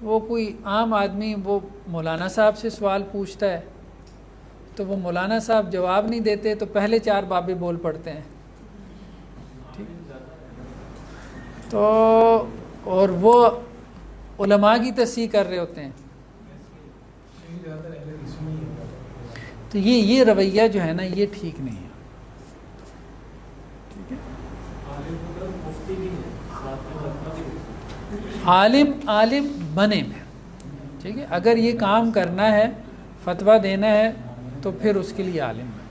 وہ کوئی عام آدمی وہ مولانا صاحب سے سوال پوچھتا ہے تو وہ مولانا صاحب جواب نہیں دیتے تو پہلے 4 بابے بول پڑتے ہیں. ٹھیک؟ تو اور وہ علماء کی تصحیح کر رہے ہوتے ہیں. تو یہ رویہ جو ہے نا یہ ٹھیک نہیں ہے. ٹھیک ہے؟ عالم بنے میں. ٹھیک ہے؟ اگر یہ کام کرنا ہے، فتویٰ دینا ہے تو پھر اس کے لیے عالم ہے.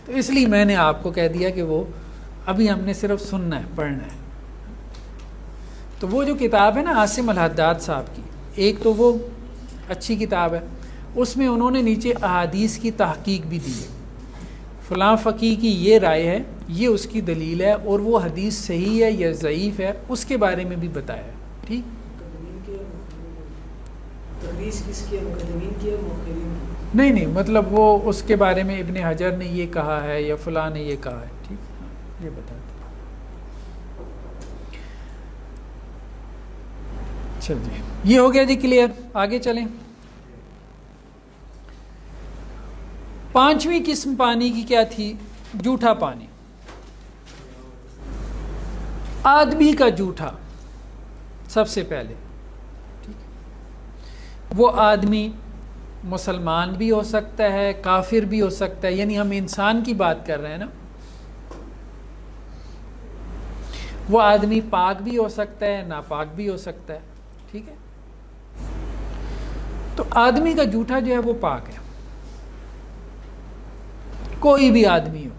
تو اس لیے میں نے آپ کو کہہ دیا کہ وہ ابھی ہم نے صرف سننا ہے، پڑھنا ہے. تو وہ جو کتاب ہے نا عاصم الحداد صاحب کی، ایک تو وہ اچھی کتاب ہے، اس میں انہوں نے نیچے احادیث کی تحقیق بھی دی ہے. فلاں فقیہ کی یہ رائے ہے، یہ اس کی دلیل ہے، اور وہ حدیث صحیح ہے یا ضعیف ہے اس کے بارے میں بھی بتایا ہے. ٹھیک؟ نہیں مطلب وہ اس کے بارے میں ابن حجر نے یہ کہا ہے یا فلاں نے یہ کہا ہے. ٹھیک؟ یہ بتا دیں. چل جی یہ ہو گیا جی کلیئر. آگے چلیں. 5ویں قسم پانی کی کیا تھی؟ جھوٹا پانی. آدمی کا جھوٹا سب سے پہلے. وہ آدمی مسلمان بھی ہو سکتا ہے، کافر بھی ہو سکتا ہے، یعنی ہم انسان کی بات کر رہے ہیں نا. وہ آدمی پاک بھی ہو سکتا ہے، ناپاک بھی ہو سکتا ہے. ٹھیک ہے؟ تو آدمی کا جھوٹا جو ہے وہ پاک ہے، کوئی بھی آدمی ہو.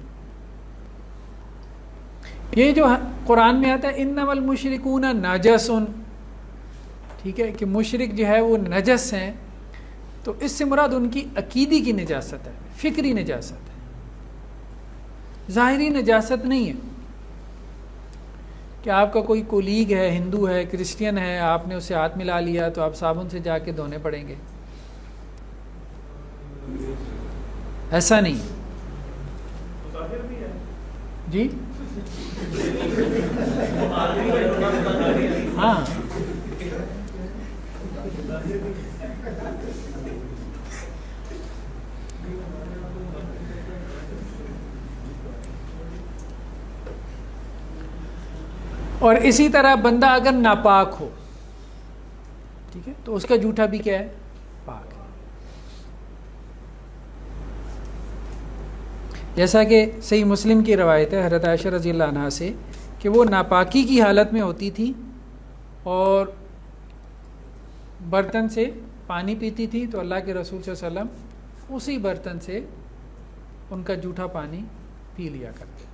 یہ جو قرآن میں آتا ہے انما المشرکون نجس، ٹھیک ہے کہ مشرک جو ہے وہ نجس ہیں، تو اس سے مراد ان کی عقیدی کی نجاست ہے، فکری نجاست ہے، ظاہری نجاست نہیں ہے. کہ آپ کا کوئی کولیگ ہے، ہندو ہے، کرسچین ہے، آپ نے اسے ہاتھ ملا لیا تو آپ صابن سے جا کے دھونے پڑیں گے، ایسا نہیں. جی ہاں اور اسی طرح بندہ اگر ناپاک ہو، ٹھیک ہے، تو اس کا جھوٹا بھی کیا ہے؟ پاک ہے. جیسا کہ صحیح مسلم کی روایت ہے حضرت عائشہ رضی اللہ عنہا سے کہ وہ ناپاکی کی حالت میں ہوتی تھی اور برتن سے پانی پیتی تھی تو اللہ کے رسول صلی اللہ علیہ وسلم اسی برتن سے ان کا جھوٹا پانی پی لیا کرتے تھے.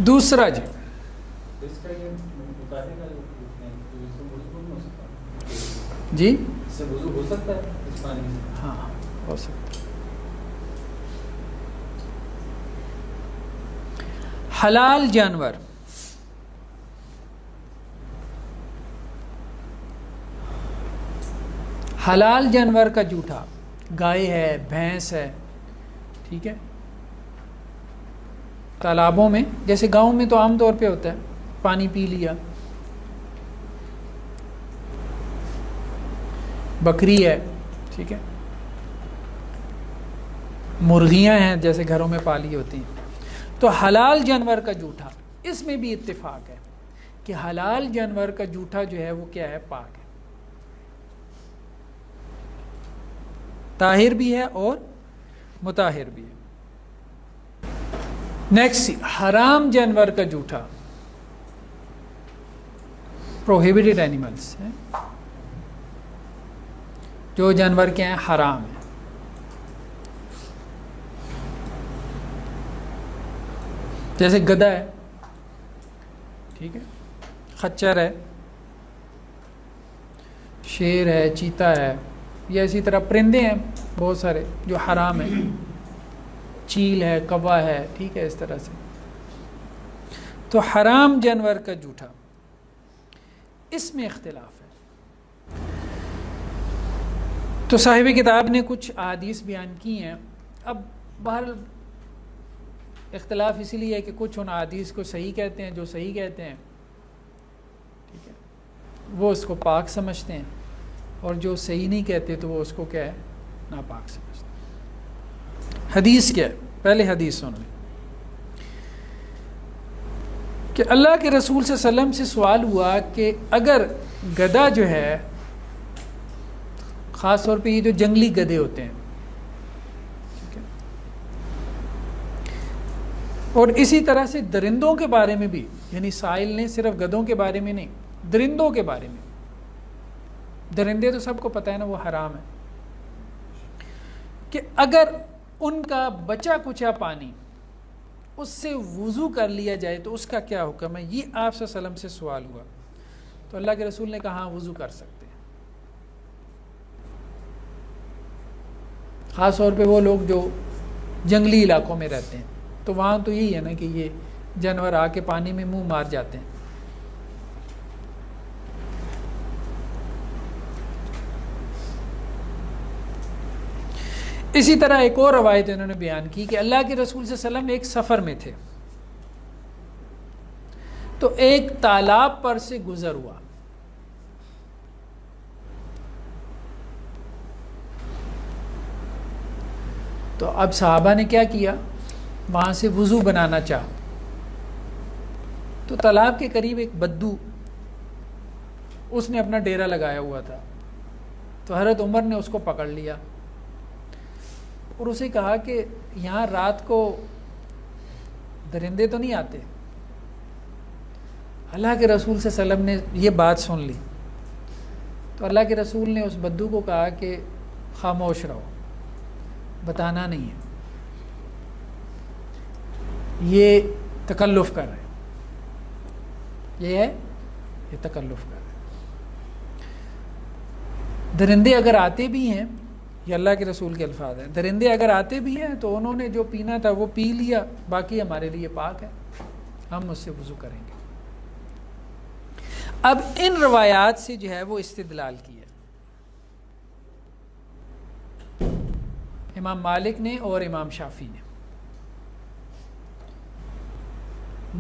دوسرا جی ہاں ہو سکتا ہے. حلال جانور حلال جانور کا جوٹا، گائے ہے، بھینس ہے، ٹھیک ہے، تالابوں میں، جیسے گاؤں میں تو عام طور پہ ہوتا ہے، پانی پی لیا، بکری ہے، ٹھیک ہے، مرغیاں ہیں جیسے گھروں میں پالی ہوتی ہیں، تو حلال جانور کا جوٹا، اس میں بھی اتفاق ہے کہ حلال جانور کا جوٹا جو ہے وہ کیا ہے؟ پاک ہے، طاہر بھی ہے اور مطہر بھی ہے۔ نیکسٹ، حرام جانور کا جوٹا، پروہیبٹڈ اینیملس ہیں، جو جانور کیا ہیں؟ حرام ہیں، جیسے گدھا ہے، ٹھیک ہے، خچر ہے، شیر ہے، چیتا ہے، یا اسی طرح پرندے ہیں بہت سارے جو حرام ہیں، چیل ہے، کوا ہے، ٹھیک ہے، اس طرح سے۔ تو حرام جانور کا جوٹا، اس میں اختلاف ہے۔ تو صاحب کتاب نے کچھ احادیث بیان کی ہیں، اب بہرحال اختلاف اسی لیے ہے کہ کچھ ان احادیث کو صحیح کہتے ہیں، جو صحیح کہتے ہیں، ٹھیک ہے، وہ اس کو پاک سمجھتے ہیں، اور جو صحیح نہیں کہتے تو وہ اس کو کیا ہے؟ ناپاک سمجھتے ہیں۔ حدیث کیا ہے؟ پہلے حدیث سن لیں کہ اللہ کے رسول صلی اللہ علیہ وسلم سے سوال ہوا کہ اگر گدھا جو ہے، خاص طور پہ یہ جو جنگلی گدھے ہوتے ہیں، ٹھیک ہے، اور اسی طرح سے درندوں کے بارے میں بھی، یعنی سائل نے صرف گدھوں کے بارے میں نہیں، درندوں کے بارے میں، درندے تو سب کو پتہ ہے نا وہ حرام ہے، کہ اگر ان کا بچا کچا پانی اس سے وضو کر لیا جائے تو اس کا کیا حکم ہے؟ یہ آپ صلی اللہ علیہ وسلم سے سوال ہوا، تو اللہ کے رسول نے کہا ہاں وضو کر سکتے ہیں، خاص طور پہ وہ لوگ جو جنگلی علاقوں میں رہتے ہیں، تو وہاں تو یہی ہے نا کہ یہ جانور آ کے پانی میں منہ مار جاتے ہیں۔ اسی طرح ایک اور روایت انہوں نے بیان کی کہ اللہ کے رسول صلی اللہ علیہ وسلم ایک سفر میں تھے، تو ایک تالاب پر سے گزر ہوا، تو اب صحابہ نے کیا کیا؟ وہاں سے وضو بنانا چاہا، تو تالاب کے قریب ایک بدو، اس نے اپنا ڈیرا لگایا ہوا تھا، تو حضرت عمر نے اس کو پکڑ لیا اور اسے کہا کہ یہاں رات کو درندے تو نہیں آتے؟ اللہ کے رسول صلی اللہ علیہ وسلم نے یہ بات سن لی، تو اللہ کے رسول نے اس بدو کو کہا کہ خاموش رہو، بتانا نہیں ہے، یہ تکلف کر رہے ہیں، یہ ہے، یہ تکلف کر رہے ہیں۔ درندے اگر آتے بھی ہیں، یہ اللہ کے رسول کے الفاظ ہیں، درندے اگر آتے بھی ہیں تو انہوں نے جو پینا تھا وہ پی لیا، باقی ہمارے لیے پاک ہے، ہم اس سے وضو کریں گے۔ اب ان روایات سے جو ہے وہ استدلال کیا امام مالک نے اور امام شافعی نے،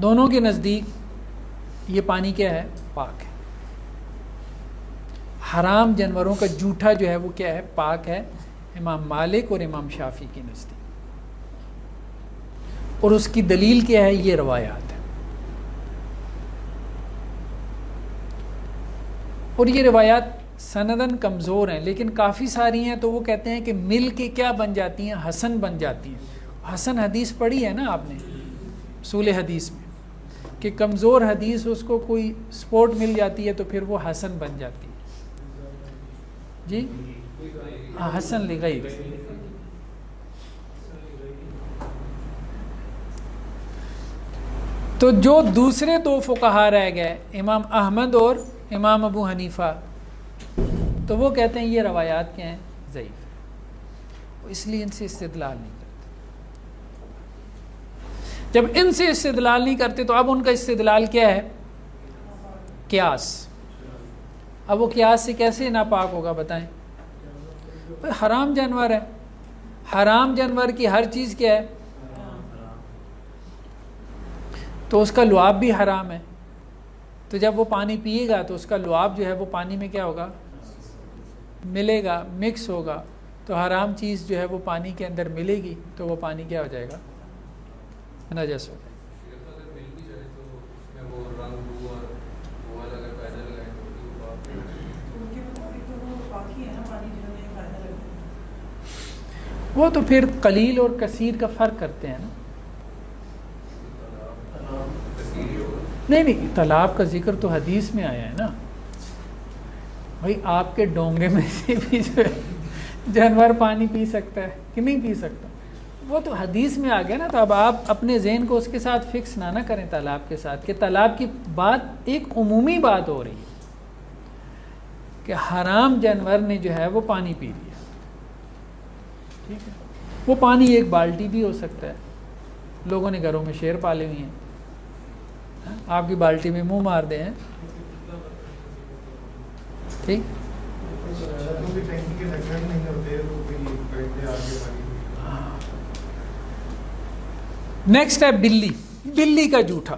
دونوں کے نزدیک یہ پانی کیا ہے؟ پاک ہے۔ حرام جانوروں کا جوٹا جو ہے وہ کیا ہے؟ پاک ہے، امام مالک اور امام شافعی کے نزدیک، اور اس کی دلیل کیا ہے؟ یہ روایات ہے، اور یہ روایات سندن کمزور ہیں لیکن کافی ساری ہیں، تو وہ کہتے ہیں کہ مل کے کیا بن جاتی ہیں؟ حسن بن جاتی ہیں۔ حسن حدیث پڑھی ہے نا آپ نے اصول حدیث میں، کہ کمزور حدیث اس کو کوئی سپورٹ مل جاتی ہے تو پھر وہ حسن بن جاتی ہے، جی ہاں، حسن لغیر۔ تو جو دوسرے دو فقہا رہ گئے، امام احمد اور امام ابو حنیفہ، تو وہ کہتے ہیں یہ روایات کیا ہیں؟ ضعیف، اس لیے ان سے استدلال نہیں کرتے۔ جب ان سے استدلال نہیں کرتے تو اب ان کا استدلال کیا ہے؟ قیاس۔ اب وہ قیاس سے کیسے ناپاک ہوگا بتائیں؟ حرام جانور ہے. حرام جانور کی ہر چیز کیا ہے؟ تو اس کا لعاب بھی حرام ہے. تو جب وہ پانی پیے گا تو اس کا لعاب جو ہے وہ پانی میں کیا ہوگا؟ ملے گا، مکس ہوگا. تو حرام چیز جو ہے وہ پانی کے اندر ملے گی تو وہ پانی کیا ہو جائے گا؟ نجس ہو جائے گا. وہ تو پھر قلیل اور کثیر کا فرق کرتے ہیں نا. نہیں طلاق کا ذکر تو حدیث میں آیا ہے نا. بھائی آپ کے ڈونگے میں سے بھی جو ہے جانور پانی پی سکتا ہے کہ نہیں پی سکتا، وہ تو حدیث میں آ گیا نا. تو اب آپ اپنے ذہن کو اس کے ساتھ فکس نہ کریں طلاق کے ساتھ، کہ طلاق کی بات ایک عمومی بات ہو رہی ہے کہ حرام جانور نے جو ہے وہ پانی پی لیا. ٹھیک ہے، وہ پانی ایک بالٹی بھی ہو سکتا ہے. لوگوں نے گھروں میں شیر پالے ہوئے ہیں، آپ کی بالٹی میں منہ مار دے ہیں. ٹھیک. نیکسٹ ہے بلی. بلی کا جھوٹا.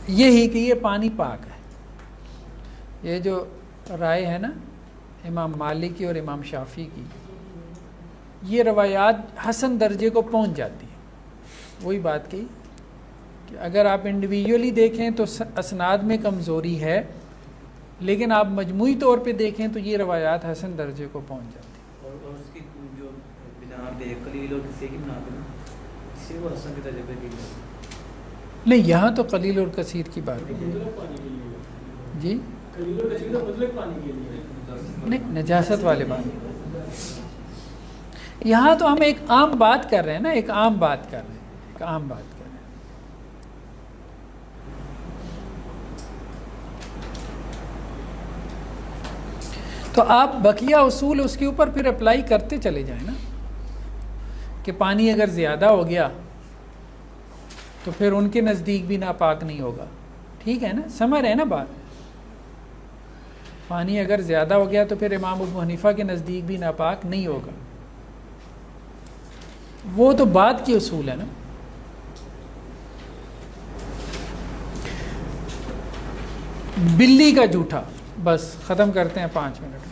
یہی کہ یہ پانی پاک ہے. یہ جو رائے ہے نا امام مالک کی اور امام شافعی کی، یہ روایات حسن درجے کو پہنچ جاتی ہیں. وہی بات کہی کہ اگر آپ انڈیویجولی دیکھیں تو اسناد میں کمزوری ہے، لیکن آپ مجموعی طور پہ دیکھیں تو یہ روایات حسن درجے کو پہنچ جاتی ہیں. اور اس کی جو بنا پہ قلیل اور کسی کی بنا پہ اس سے وہ حسن کے درجے پہ بھی نہیں. یہاں تو قلیل اور کثیر کی بات ہے. جی نہیں، نجاست والے بات. یہاں تو ہم ایک عام بات کر رہے ہیں نا، ایک عام بات کر رہے ہیں، ایک عام بات کر رہے ہیں. تو آپ بقیہ اصول اس کے اوپر پھر اپلائی کرتے چلے جائیں نا، کہ پانی اگر زیادہ ہو گیا تو پھر ان کے نزدیک بھی ناپاک نہیں ہوگا. ٹھیک ہے نا، سمجھ رہے نا بات. پانی اگر زیادہ ہو گیا تو پھر امام ابو حنیفہ کے نزدیک بھی ناپاک نہیں ہوگا. وہ تو بات کی اصول ہے نا. بلی کا جھوٹا. بس ختم کرتے ہیں 5 منٹ میں.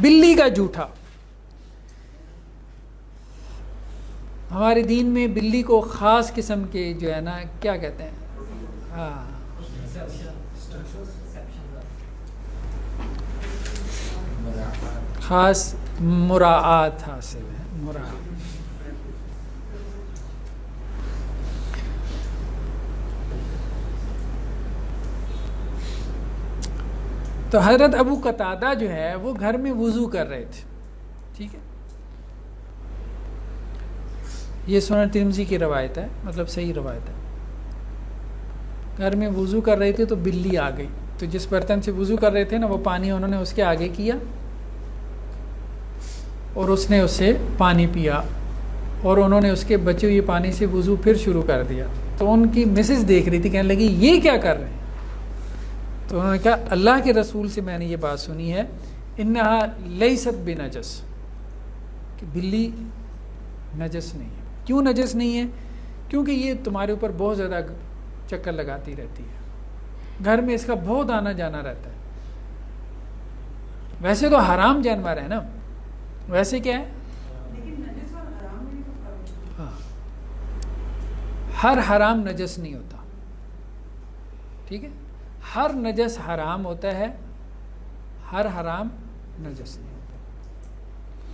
بلی کا جھوٹا. ہمارے دین میں بلی کو خاص قسم کے جو ہے نا کیا کہتے ہیں، ہاں خاص مراعات حاصل ہے. مراعات. تو حضرت ابو قتادہ جو ہے وہ گھر میں وضو کر رہے تھے. ٹھیک ہے، یہ سنن ترمذی کی روایت ہے، مطلب صحیح روایت ہے. گھر میں وضو کر رہے تھے تو بلی آ گئی. تو جس برتن سے وضو کر رہے تھے نا وہ پانی انہوں نے اس کے آگے کیا اور اس نے اس سے پانی پیا، اور انہوں نے اس کے بچے ہوئے پانی سے وضو پھر شروع کر دیا. تو ان کی مسز دیکھ رہی تھی، کہنے لگی یہ کیا کر رہے ہیں؟ تو انہوں نے کہا اللہ کے رسول سے میں نے یہ بات سنی ہے، انہا لیست بنجس، کہ بلی نجس نہیں ہے. کیوں نجس نہیں ہے؟ کیونکہ یہ تمہارے اوپر بہت زیادہ چکر لگاتی رہتی ہے، گھر میں اس کا بہت آنا جانا رہتا ہے. ویسے تو حرام جانور ہے نا، ویسے کیا ہے، لیکن نجس اور حرام میں بھی تو فرق ہے. ہر حرام نجس نہیں ہوتا. ٹھیک ہے، ہر نجس حرام ہوتا ہے، ہر حرام نجس نہیں ہوتا.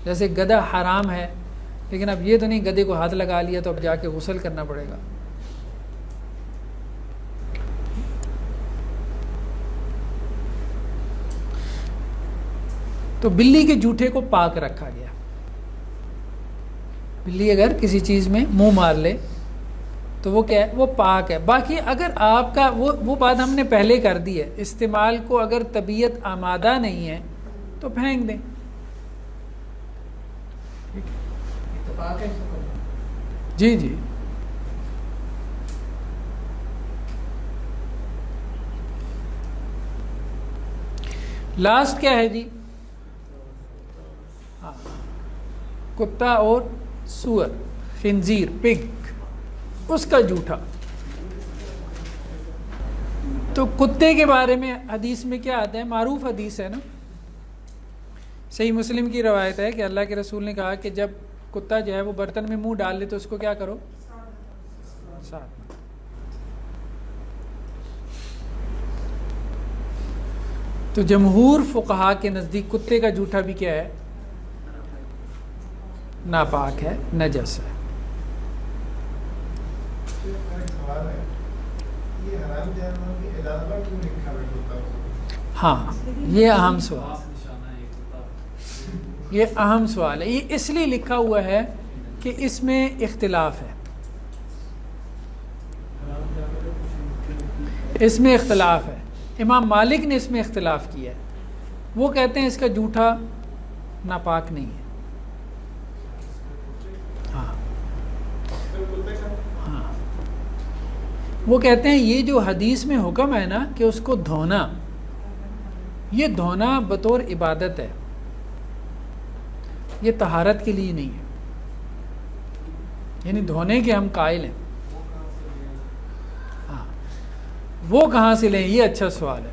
جیسے گدھا حرام ہے، لیکن اب یہ تو نہیں گدھے کو ہاتھ لگا لیا تو اب جا کے غسل کرنا پڑے گا. تو بلی کے جھوٹے کو پاک رکھا گیا. بلی اگر کسی چیز میں منہ مار لے تو وہ کیا ہے، وہ پاک ہے. باقی اگر آپ کا وہ بات ہم نے پہلے کر دی ہے، استعمال کو اگر طبیعت آمادہ نہیں ہے تو پھینک دیں. اتفاق ہے. جی جی. لاسٹ کیا ہے جی؟ ہاں، کتا اور سور، خنزیر، پگ، اس کا جھوٹا. تو کتے کے بارے میں حدیث میں کیا آتا ہے؟ معروف حدیث ہے نا، صحیح مسلم کی روایت ہے کہ اللہ کے رسول نے کہا کہ جب کتا جو ہے وہ برتن میں منہ ڈال لے تو اس کو کیا کرو؟ ساتھ. تو جمہور فقہا کے نزدیک کتے کا جھوٹا بھی کیا ہے؟ ناپاک ہے، نجس ہے. ہاں، یہ اہم سوال، یہ اہم سوال ہے. یہ اس لیے لکھا ہوا ہے کہ اس میں اختلاف ہے، اس میں اختلاف ہے. امام مالک نے اس میں اختلاف کیا ہے. وہ کہتے ہیں اس کا جھوٹا ناپاک نہیں ہے. ہاں ہاں، وہ کہتے ہیں یہ جو حدیث میں حکم ہے نا کہ اس کو دھونا، یہ دھونا بطور عبادت ہے، یہ طہارت کے لیے نہیں ہے. یعنی دھونے کے ہم قائل ہیں. ہاں، وہ کہاں سے لیں؟ یہ اچھا سوال ہے.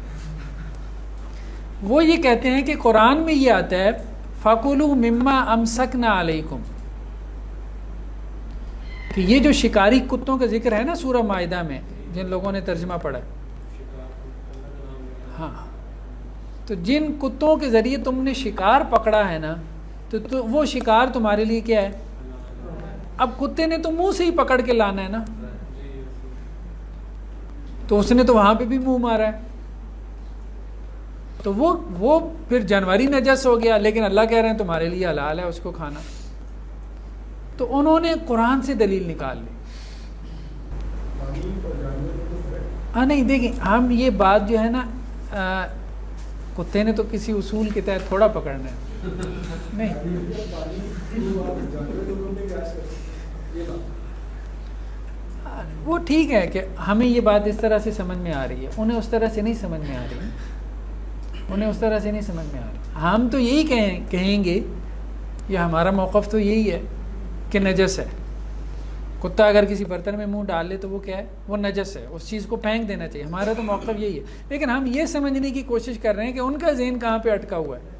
وہ یہ کہتے ہیں کہ قرآن میں یہ آتا ہے فَكُلُوا مِمَّا أَمْسَكْنَا عَلَيْكُمْ، کہ یہ جو شکاری کتوں کا ذکر ہے نا سورہ مائدہ میں، جن لوگوں نے ترجمہ پڑھا ہے، ہاں، تو جن کتوں کے ذریعے تم نے شکار پکڑا ہے نا، تو وہ شکار تمہارے لیے کیا ہے؟ اب کتے نے تو منہ سے ہی پکڑ کے لانا ہے نا، تو اس نے تو وہاں پہ بھی منہ مارا ہے، تو وہ پھر جانوری نجس ہو گیا، لیکن اللہ کہہ رہے ہیں تمہارے لیے حلال ہے اس کو کھانا. تو انہوں نے قرآن سے دلیل نکال لی. ہاں نہیں، دیکھیں ہم یہ بات جو ہے نا، کتے نے تو کسی اصول کے تحت تھوڑا پکڑنا ہے، نہیں. وہ ٹھیک ہے کہ ہمیں یہ بات اس طرح سے سمجھ میں آ رہی ہے، انہیں اس طرح سے نہیں سمجھ میں آ رہی، انہیں اس طرح سے نہیں سمجھ میں آ رہی. ہم تو یہی کہیں گے، یہ ہمارا موقف تو یہی ہے کہ نجس ہے. کتا اگر کسی برتن میں منہ ڈال لے تو وہ کیا ہے؟ وہ نجس ہے، اس چیز کو پھینک دینا چاہیے. ہمارا تو موقف یہی ہے. لیکن ہم یہ سمجھنے کی کوشش کر رہے ہیں کہ ان کا ذہن کہاں پہ اٹکا ہوا ہے،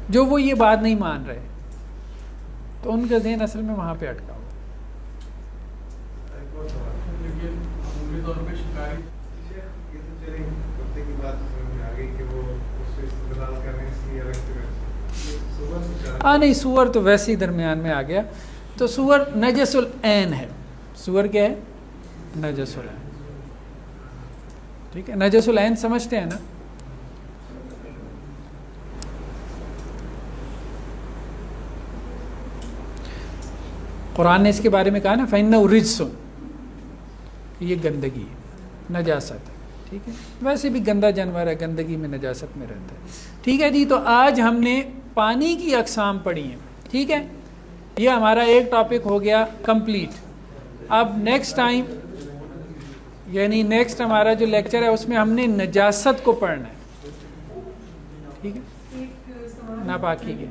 جو وہ یہ بات نہیں مان رہے، تو ان کا ذہن اصل میں وہاں پہ اٹکا ہوا ہے. ہاں نہیں، سور تو ویسے ہی درمیان میں آ گیا. تو سور نجس العین ہے. سور کیا ہے؟ نجس العین. ٹھیک ہے، نجس العین سمجھتے ہیں نا. قرآن نے اس کے بارے میں کہا نا فَإِنَّهُ رِجْسٌ، یہ گندگی ہے، نجاست ہے. ٹھیک ہے، ویسے بھی گندا جانور ہے، گندگی میں نجاست میں رہتا ہے. ٹھیک ہے جی. تو آج ہم نے پانی کی اقسام پڑھی ہیں. ٹھیک ہے، یہ ہمارا ایک ٹاپک ہو گیا کمپلیٹ. اب نیکسٹ ٹائم، یعنی نیکسٹ ہمارا جو لیکچر ہے اس میں ہم نے نجاست کو پڑھنا ہے. ٹھیک ہے، ناپاکی کے.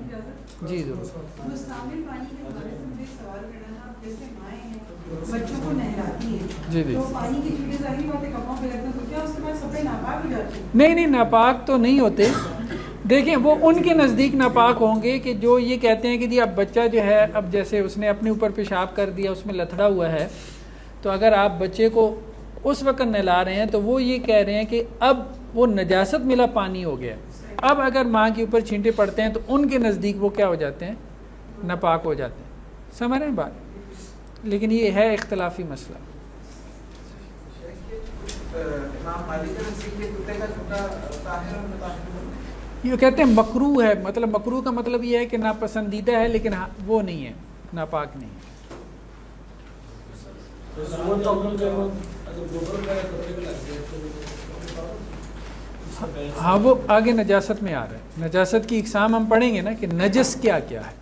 جی ضرور. مستعمل پانی کے بارے میں مجھے سوال کرنا تھا. جیسے مائیں ہیں بچوں کو نہلاتی ہیں، جی جی، تو پانی کی چیزیں ظاہری بات ہے کپڑوں پہ لگتے ہیں، تو کیا اس کے بعد کپڑے ناپاک ہو جاتے ہیں؟ نہیں نہیں، ناپاک تو نہیں ہوتے. دیکھیں وہ ان کے نزدیک ناپاک ہوں گے کہ جو یہ کہتے ہیں کہ جی اب بچہ جو ہے، اب جیسے اس نے اپنے اوپر پیشاب کر دیا، اس میں لتھڑا ہوا ہے، تو اگر آپ بچے کو اس وقت نہلا رہے ہیں تو وہ یہ کہہ رہے ہیں کہ اب وہ نجاست ملا پانی ہو گیا. اب اگر ماں کے اوپر چھینٹے پڑتے ہیں تو ان کے نزدیک وہ کیا ہو جاتے ہیں؟ ناپاک ہو جاتے ہیں. سمجھ رہے ہیں بات؟ لیکن یہ ہے اختلافی مسئلہ. یہ کہتے ہیں مکروہ ہے. مطلب مکروہ کا مطلب یہ ہے کہ ناپسندیدہ ہے، لیکن وہ نہیں ہے، ناپاک نہیں ہے. ہاں وہ آگے نجاست میں آ رہا ہے. نجاست کی اقسام ہم پڑھیں گے نا کہ نجس کیا کیا ہے.